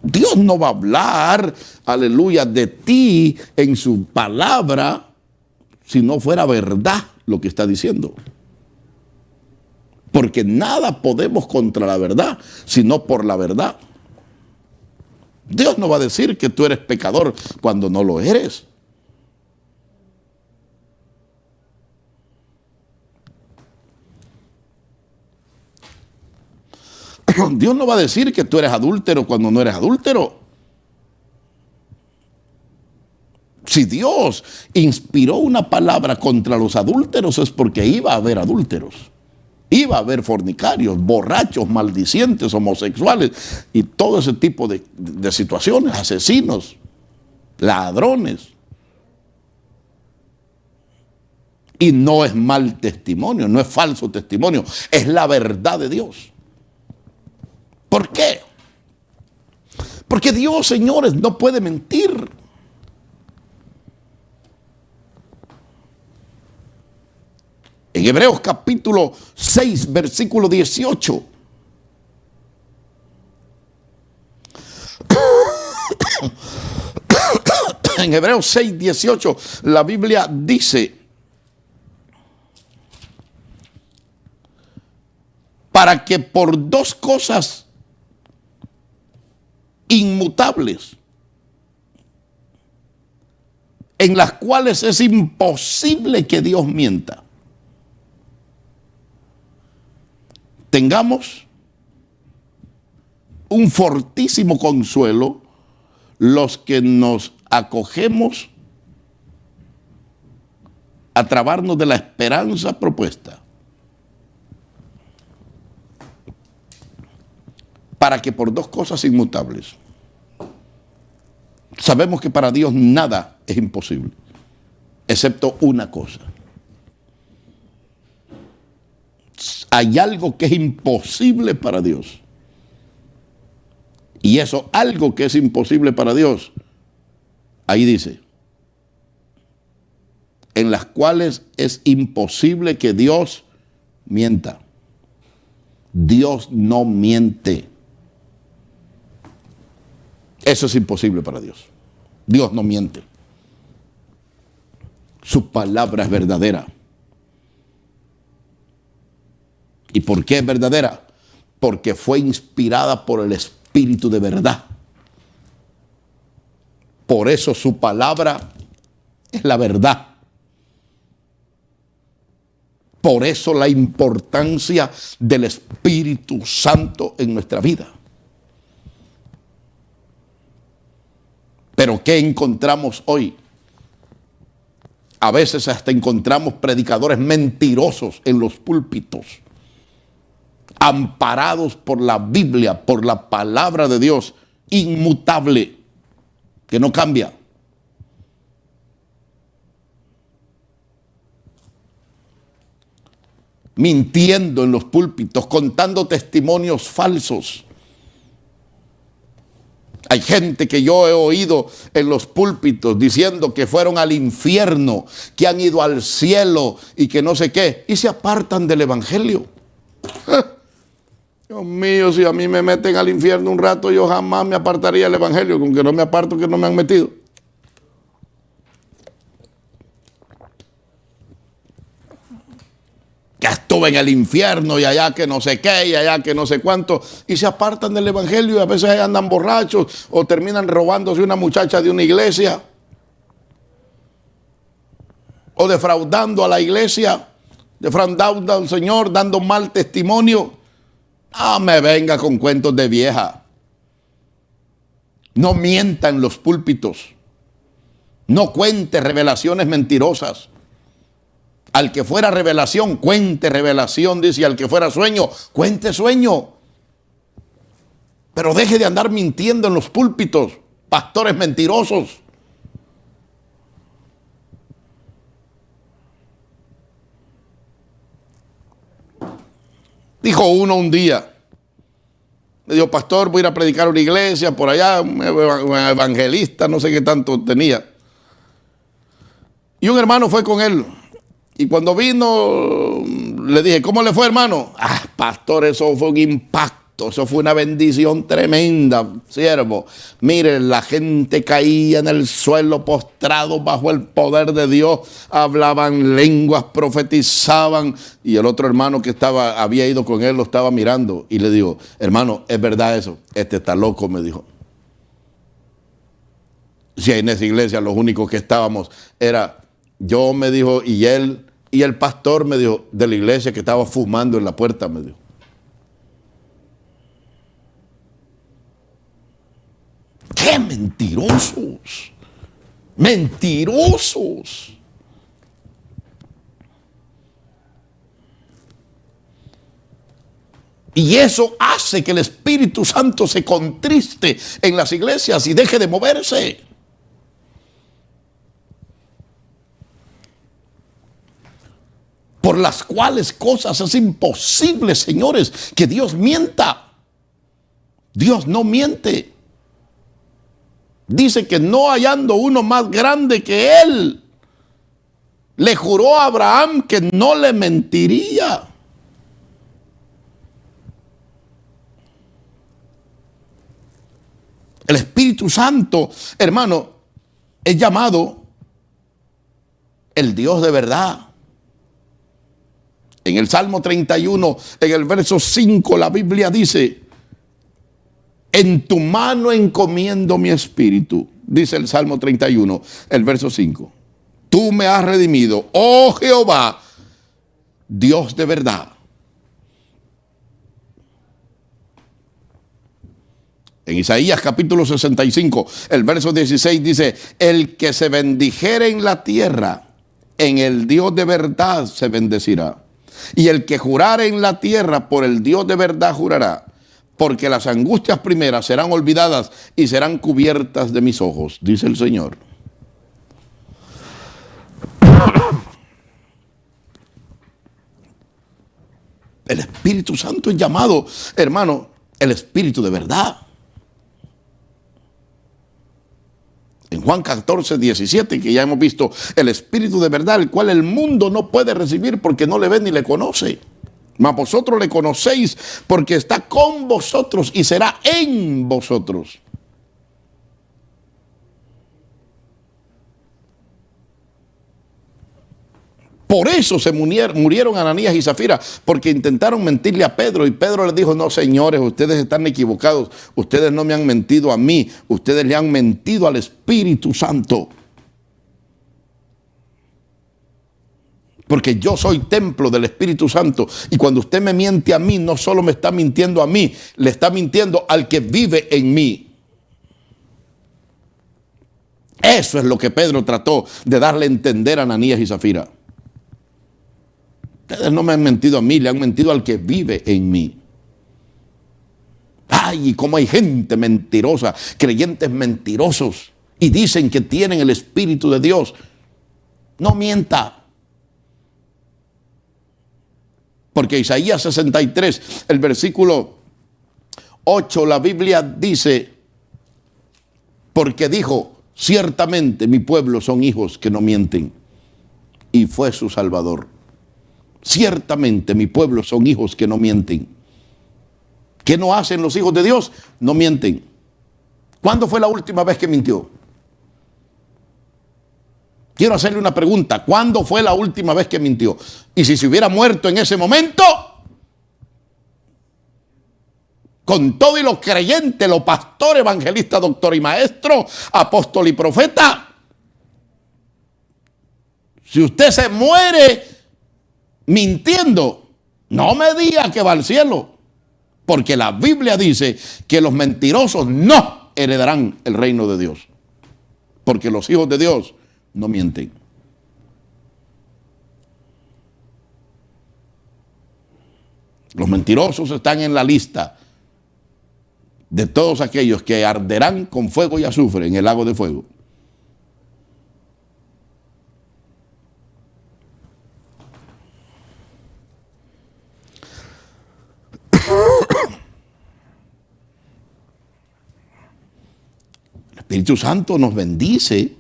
Dios no va a hablar, aleluya, de ti en su palabra si no fuera verdad lo que está diciendo. Porque nada podemos contra la verdad, sino por la verdad. Dios no va a decir que tú eres pecador cuando no lo eres. Dios no va a decir que tú eres adúltero cuando no eres adúltero. Si Dios inspiró una palabra contra los adúlteros es porque iba a haber adúlteros. Iba a haber fornicarios, borrachos, maldicientes, homosexuales y todo ese tipo de situaciones, asesinos, ladrones. Y no es mal testimonio, no es falso testimonio, es la verdad de Dios. ¿Por qué? Porque Dios, señores, no puede mentir. En Hebreos capítulo 6, versículo 18. En Hebreos 6, 18, la Biblia dice: para que por dos cosas inmutables, en las cuales es imposible que Dios mienta, tengamos un fortísimo consuelo los que nos acogemos a trabarnos de la esperanza propuesta, para que por dos cosas inmutables. Sabemos que para Dios nada es imposible, excepto una cosa. Hay algo que es imposible para Dios. Y eso, algo que es imposible para Dios, ahí dice, en las cuales es imposible que Dios mienta. Dios no miente. Eso es imposible para Dios. Dios no miente. Su palabra es verdadera. ¿Y por qué es verdadera? Porque fue inspirada por el Espíritu de verdad. Por eso su palabra es la verdad. Por eso la importancia del Espíritu Santo en nuestra vida. Pero ¿qué encontramos hoy? A veces hasta encontramos predicadores mentirosos en los púlpitos, amparados por la Biblia, por la palabra de Dios, inmutable, que no cambia. Mintiendo en los púlpitos, contando testimonios falsos. Hay gente que yo he oído en los púlpitos diciendo que fueron al infierno, que han ido al cielo y que no sé qué, y se apartan del evangelio. Dios mío, si a mí me meten al infierno un rato, yo jamás me apartaría del evangelio, con que no me aparto, que no me han metido. Que estuve en el infierno y allá que no sé qué y allá que no sé cuánto, y se apartan del evangelio y a veces andan borrachos o terminan robándose una muchacha de una iglesia o defraudando a la iglesia, defraudando al Señor, dando mal testimonio. No me venga con cuentos de vieja. No mienta en los púlpitos. No cuente revelaciones mentirosas. Al que fuera revelación, cuente revelación, dice, y al que fuera sueño, cuente sueño. Pero deje de andar mintiendo en los púlpitos. pastores mentirosos. Dijo uno un día, me dijo, pastor, voy a ir a predicar a una iglesia por allá, un evangelista, no sé qué tanto tenía. Y un hermano fue con él. Y cuando vino, le dije, ¿cómo le fue, hermano? Ah, pastor, eso fue un impacto, eso fue una bendición tremenda, siervo. Mire, la gente caía en el suelo postrado bajo el poder de Dios, hablaban lenguas, profetizaban. Y el otro hermano que había ido con él lo estaba mirando y le dijo, hermano, ¿es verdad eso? Este está loco, me dijo. Si en esa iglesia los únicos que estábamos era yo, me dijo, y él, y el pastor, me dijo, de la iglesia que estaba fumando en la puerta, me dijo. ¡Qué mentirosos! ¡Mentirosos! Y eso hace que el Espíritu Santo se contriste en las iglesias y deje de moverse. Por las cuales cosas es imposible, señores, que Dios mienta. Dios no miente. Dice que no hallando uno más grande que él, le juró a Abraham que no le mentiría. El Espíritu Santo, hermano, es llamado el Dios de verdad. En el Salmo 31, en el verso 5, la Biblia dice, en tu mano encomiendo mi espíritu, dice el Salmo 31, el verso 5. Tú me has redimido, oh Jehová, Dios de verdad. En Isaías capítulo 65, el verso 16 dice, el que se bendijere en la tierra, en el Dios de verdad se bendecirá. Y el que jurare en la tierra, por el Dios de verdad jurará, porque las angustias primeras serán olvidadas y serán cubiertas de mis ojos, dice el Señor. El Espíritu Santo es llamado, hermano, el Espíritu de verdad. En Juan 14, 17, que ya hemos visto, el Espíritu de verdad, el cual el mundo no puede recibir porque no le ve ni le conoce. Mas vosotros le conocéis porque está con vosotros y será en vosotros. Por eso se murieron Ananías y Zafira, porque intentaron mentirle a Pedro. Y Pedro les dijo, no, señores, ustedes están equivocados. Ustedes no me han mentido a mí. Ustedes le han mentido al Espíritu Santo. Porque yo soy templo del Espíritu Santo. Y cuando usted me miente a mí, no solo me está mintiendo a mí, le está mintiendo al que vive en mí. Eso es lo que Pedro trató de darle a entender a Ananías y Zafira. Ustedes no me han mentido a mí, le han mentido al que vive en mí. Ay, y cómo hay gente mentirosa, creyentes mentirosos, y dicen que tienen el Espíritu de Dios. No mienta. Porque Isaías 63, el versículo 8, la Biblia dice, porque dijo, ciertamente mi pueblo son hijos que no mienten, y fue su Salvador. Ciertamente mi pueblo son hijos que no mienten. ¿Qué no hacen los hijos de Dios? No mienten. ¿Cuándo fue la última vez que mintió? Quiero hacerle una pregunta. ¿Cuándo fue la última vez que mintió? Y si se hubiera muerto en ese momento, con todo y los creyentes, los pastores, evangelistas, doctor y maestro, apóstol y profeta, si usted se muere mintiendo, no me diga que va al cielo, porque la Biblia dice que los mentirosos no heredarán el reino de Dios, porque los hijos de Dios no mienten. Los mentirosos están en la lista de todos aquellos que arderán con fuego y azufre en el lago de fuego. El Espíritu Santo nos bendice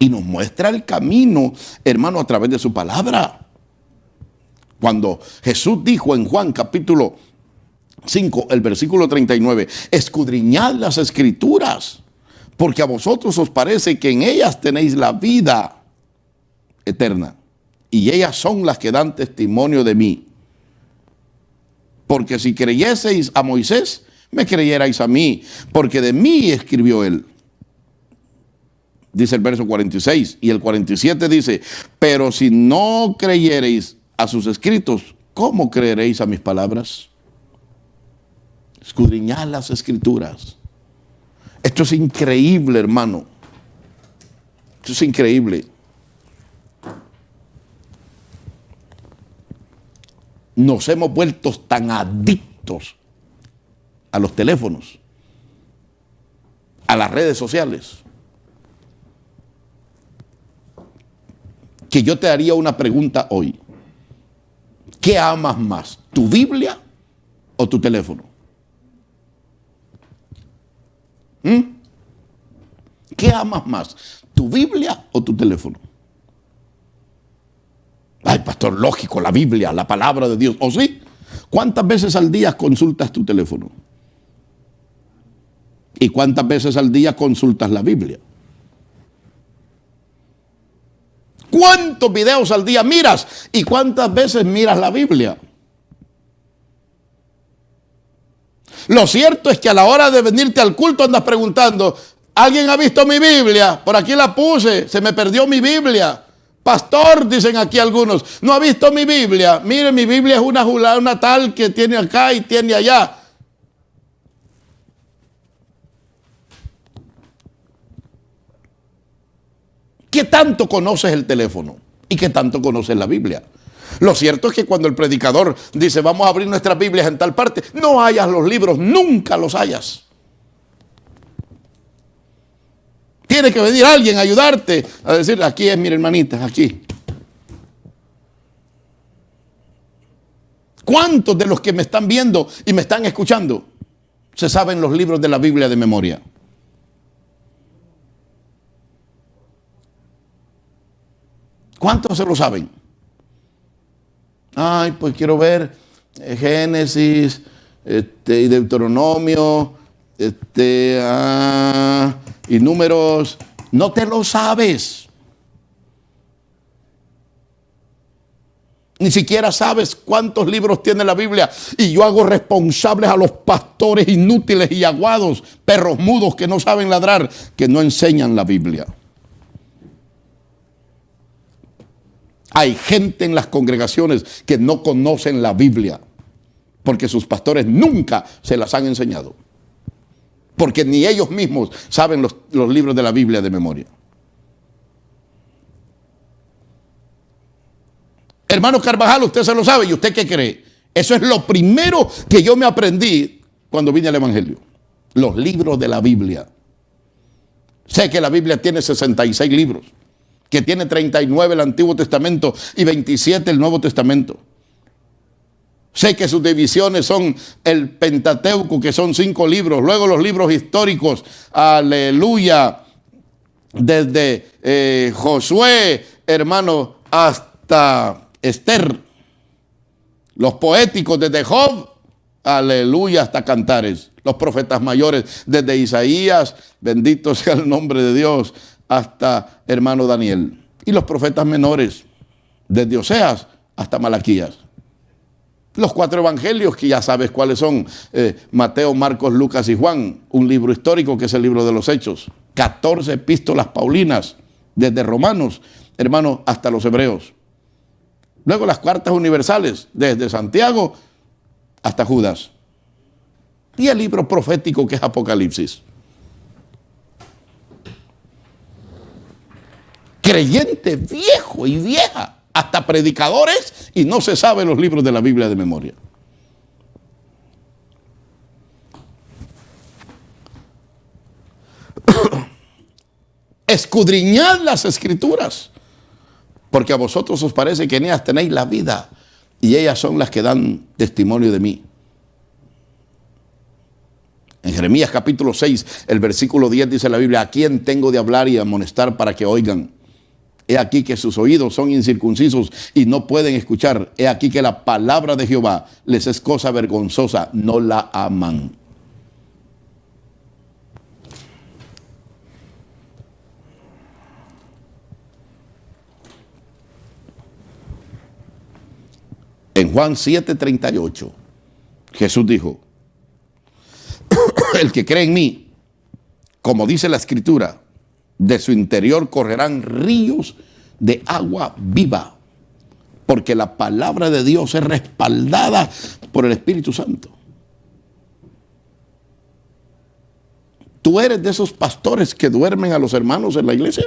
y nos muestra el camino, hermano, a través de su palabra. Cuando Jesús dijo en Juan capítulo 5, el versículo 39, escudriñad las escrituras, porque a vosotros os parece que en ellas tenéis la vida eterna, y ellas son las que dan testimonio de mí. Porque si creyeseis a Moisés, me creyerais a mí, porque de mí escribió él. Dice el verso 46, y el 47 dice, pero si no creyereis a sus escritos, ¿cómo creeréis a mis palabras? Escudriñad las escrituras. Esto es increíble, hermano. Esto es increíble. Nos hemos vuelto tan adictos a los teléfonos, a las redes sociales, que yo te haría una pregunta hoy. ¿Qué amas más, tu Biblia o tu teléfono? ¿Qué amas más, tu Biblia o tu teléfono? Ay, pastor, lógico, la Biblia, la palabra de Dios. ¿O sí? ¿Cuántas veces al día consultas tu teléfono? ¿Y cuántas veces al día consultas la Biblia? ¿Cuántos videos al día miras? ¿Y cuántas veces miras la Biblia? Lo cierto es que a la hora de venirte al culto andas preguntando, ¿alguien ha visto mi Biblia? Por aquí la puse, se me perdió mi Biblia. Pastor, dicen aquí algunos, no ha visto mi Biblia. Mire, mi Biblia es una tal que tiene acá y tiene allá. ¿Qué tanto conoces el teléfono? ¿Y qué tanto conoces la Biblia? Lo cierto es que cuando el predicador dice, vamos a abrir nuestras Biblias en tal parte, no hayas los libros, nunca los hayas. Tiene que venir alguien a ayudarte, a decir, aquí es, mire hermanita, aquí. ¿Cuántos de los que me están viendo y me están escuchando se saben los libros de la Biblia de memoria? ¿Cuántos se lo saben? Ay, pues quiero ver Génesis, y Deuteronomio, y Números. No te lo sabes. Ni siquiera sabes cuántos libros tiene la Biblia. Y yo hago responsables a los pastores inútiles y aguados, perros mudos que no saben ladrar, que no enseñan la Biblia. Hay gente en las congregaciones que no conocen la Biblia porque sus pastores nunca se las han enseñado. Porque ni ellos mismos saben los libros de la Biblia de memoria. Hermano Carvajal, usted se lo sabe. ¿Y usted qué cree? Eso es lo primero que yo me aprendí cuando vine al Evangelio. Los libros de la Biblia. Sé que la Biblia tiene 66 libros. Que tiene 39 el Antiguo Testamento y 27 el Nuevo Testamento. Sé que sus divisiones son el Pentateuco, que son 5 libros. Luego los libros históricos, aleluya, desde Josué, hermano, hasta Esther. Los poéticos desde Job, aleluya, hasta Cantares. Los profetas mayores desde Isaías, bendito sea el nombre de Dios, hasta hermano Daniel. Y los profetas menores, desde Oseas hasta Malaquías. Los 4 evangelios, que ya sabes cuáles son, Mateo, Marcos, Lucas y Juan. Un libro histórico que es el libro de los Hechos. 14 epístolas paulinas, desde Romanos, hermano, hasta los Hebreos. Luego las cartas universales, desde Santiago hasta Judas. Y el libro profético que es Apocalipsis. Creyente viejo y vieja, hasta predicadores, y no se sabe los libros de la Biblia de memoria. escudriñad las escrituras, porque a vosotros os parece que en ellas tenéis la vida, y ellas son las que dan testimonio de mí. En Jeremías capítulo 6, el versículo 10 dice la Biblia: ¿a quién tengo de hablar y amonestar para que oigan? He aquí que sus oídos son incircuncisos y no pueden escuchar. He aquí que la palabra de Jehová les es cosa vergonzosa, no la aman. En Juan 7:38, Jesús dijo: el que cree en mí, como dice la escritura, de su interior correrán ríos de agua viva, porque la palabra de Dios es respaldada por el Espíritu Santo. ¿Tú eres de esos pastores que duermen a los hermanos en la iglesia?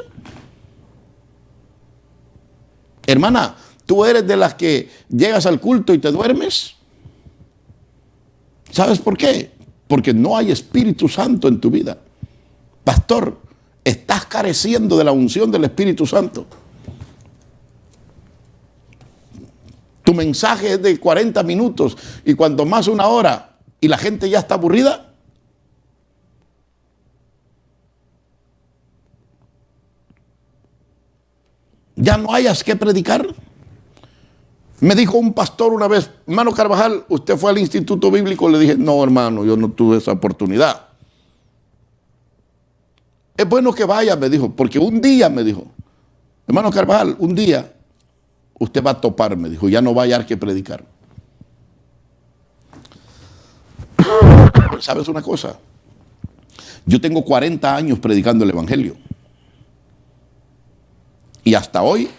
Hermana, ¿tú eres de las que llegas al culto y te duermes? ¿Sabes por qué? Porque no hay Espíritu Santo en tu vida. Pastor, estás careciendo de la unción del Espíritu Santo. Tu mensaje es de 40 minutos y cuando más una hora y la gente ya está aburrida. Ya no hayas que predicar. Me dijo un pastor una vez: hermano Carvajal, ¿usted fue al instituto bíblico? Le dije: no, hermano, yo no tuve esa oportunidad. Es bueno que vaya, me dijo, porque un día, me dijo, hermano Carvajal, un día usted va a topar, me dijo, ya no va a hallar que predicar. ¿Sabes una cosa? Yo tengo 40 años predicando el evangelio. Y hasta hoy,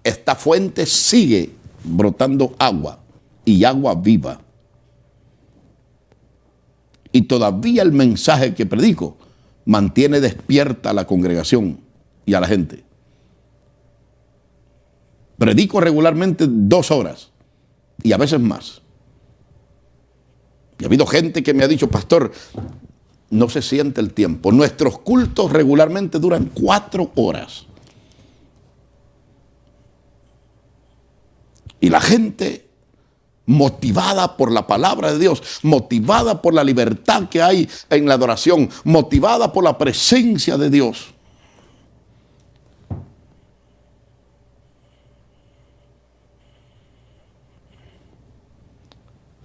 esta fuente sigue brotando agua, y agua viva. Y todavía el mensaje que predico mantiene despierta a la congregación y a la gente. Predico regularmente 2 horas y a veces más. Y ha habido gente que me ha dicho: pastor, no se siente el tiempo. Nuestros cultos regularmente duran 4 horas. Y la gente, motivada por la palabra de Dios, motivada por la libertad que hay en la adoración, motivada por la presencia de Dios,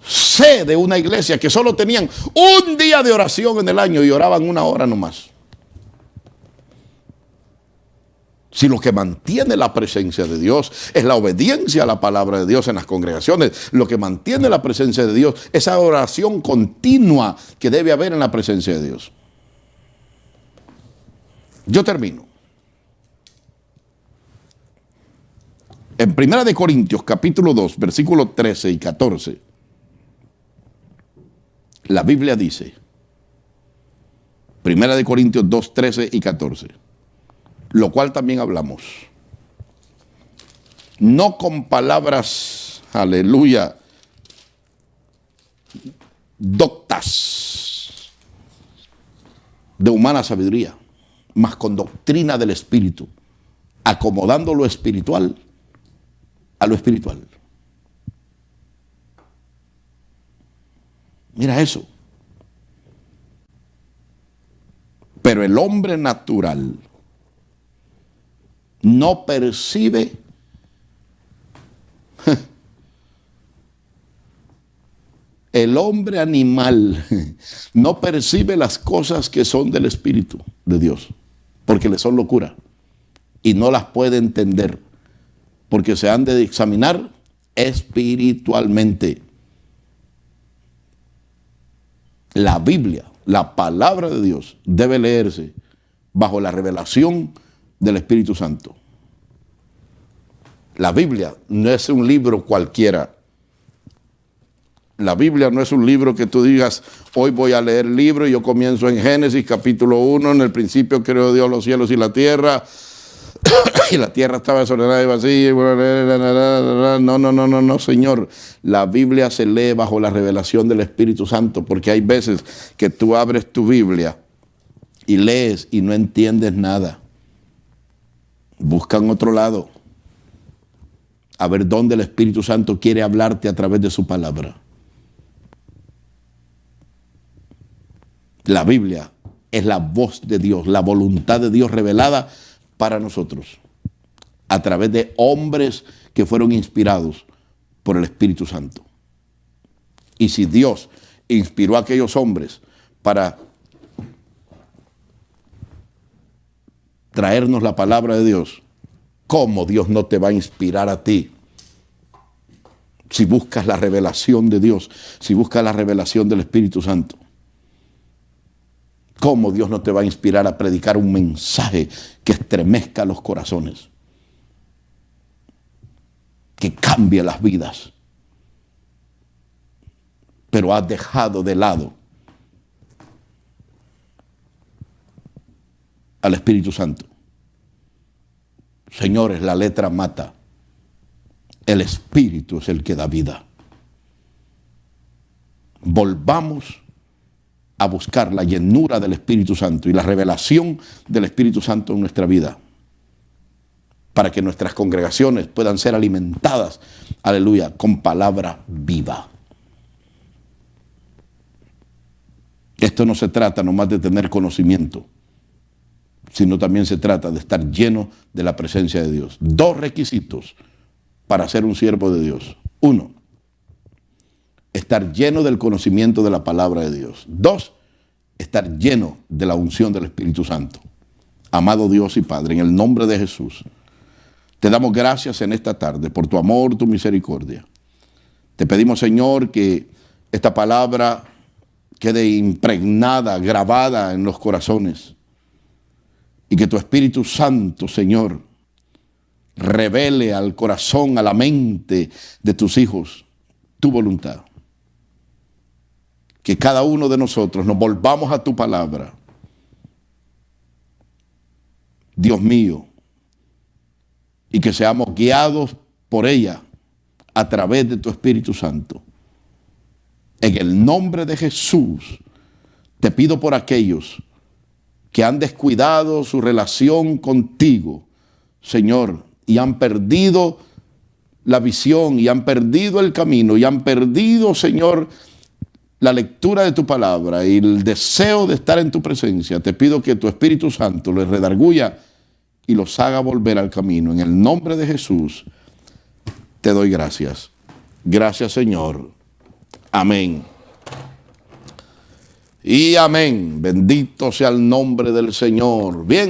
sé de una iglesia que solo tenían un día de oración en el año y oraban 1 hora nomás. Si lo que mantiene la presencia de Dios es la obediencia a la palabra de Dios en las congregaciones, lo que mantiene la presencia de Dios es esa oración continua que debe haber en la presencia de Dios. Yo termino. En 1 Corintios capítulo 2, versículos 13 y 14, la Biblia dice, 1 Corintios 2, 13 y 14, lo cual también hablamos, no con palabras, aleluya, doctas de humana sabiduría, mas con doctrina del Espíritu, acomodando lo espiritual a lo espiritual. Mira eso. Pero el hombre natural no percibe el hombre animal no percibe las cosas que son del Espíritu de Dios, porque le son locura y no las puede entender, porque se han de examinar espiritualmente. La Biblia, la palabra de Dios, debe leerse bajo la revelación del Espíritu Santo. La Biblia no es un libro cualquiera. La Biblia no es un libro que tú digas, hoy voy a leer el libro y yo comienzo en Génesis capítulo 1, en el principio creó Dios los cielos y la tierra, y la tierra estaba desordenada y vacía. No, Señor. La Biblia se lee bajo la revelación del Espíritu Santo, porque hay veces que tú abres tu Biblia y lees y no entiendes nada. Buscan otro lado. A ver dónde el Espíritu Santo quiere hablarte a través de su palabra. La Biblia es la voz de Dios, la voluntad de Dios revelada para nosotros, a través de hombres que fueron inspirados por el Espíritu Santo. Y si Dios inspiró a aquellos hombres para traernos la palabra de Dios, ¿cómo Dios no te va a inspirar a ti? Si buscas la revelación de Dios, si buscas la revelación del Espíritu Santo, ¿cómo Dios no te va a inspirar a predicar un mensaje que estremezca los corazones, que cambie las vidas? Pero has dejado de lado al Espíritu Santo. Señores, la letra mata. El Espíritu es el que da vida. Volvamos a buscar la llenura del Espíritu Santo y la revelación del Espíritu Santo en nuestra vida, para que nuestras congregaciones puedan ser alimentadas, aleluya, con palabra viva. Esto no se trata nomás de tener conocimiento, sino también se trata de estar lleno de la presencia de Dios. 2 requisitos para ser un siervo de Dios. 1, estar lleno del conocimiento de la palabra de Dios. 2, estar lleno de la unción del Espíritu Santo. Amado Dios y Padre, en el nombre de Jesús, te damos gracias en esta tarde por tu amor, tu misericordia. Te pedimos, Señor, que esta palabra quede impregnada, grabada en los corazones, y que tu Espíritu Santo, Señor, revele al corazón, a la mente de tus hijos tu voluntad. Que cada uno de nosotros nos volvamos a tu palabra, Dios mío, y que seamos guiados por ella a través de tu Espíritu Santo. En el nombre de Jesús, te pido por aquellos que han descuidado su relación contigo, Señor, y han perdido la visión, y han perdido el camino, y han perdido, Señor, la lectura de tu palabra y el deseo de estar en tu presencia. Te pido que tu Espíritu Santo les redarguya y los haga volver al camino. En el nombre de Jesús, te doy gracias. Gracias, Señor. Amén. Y amén. Bendito sea el nombre del Señor. Bien.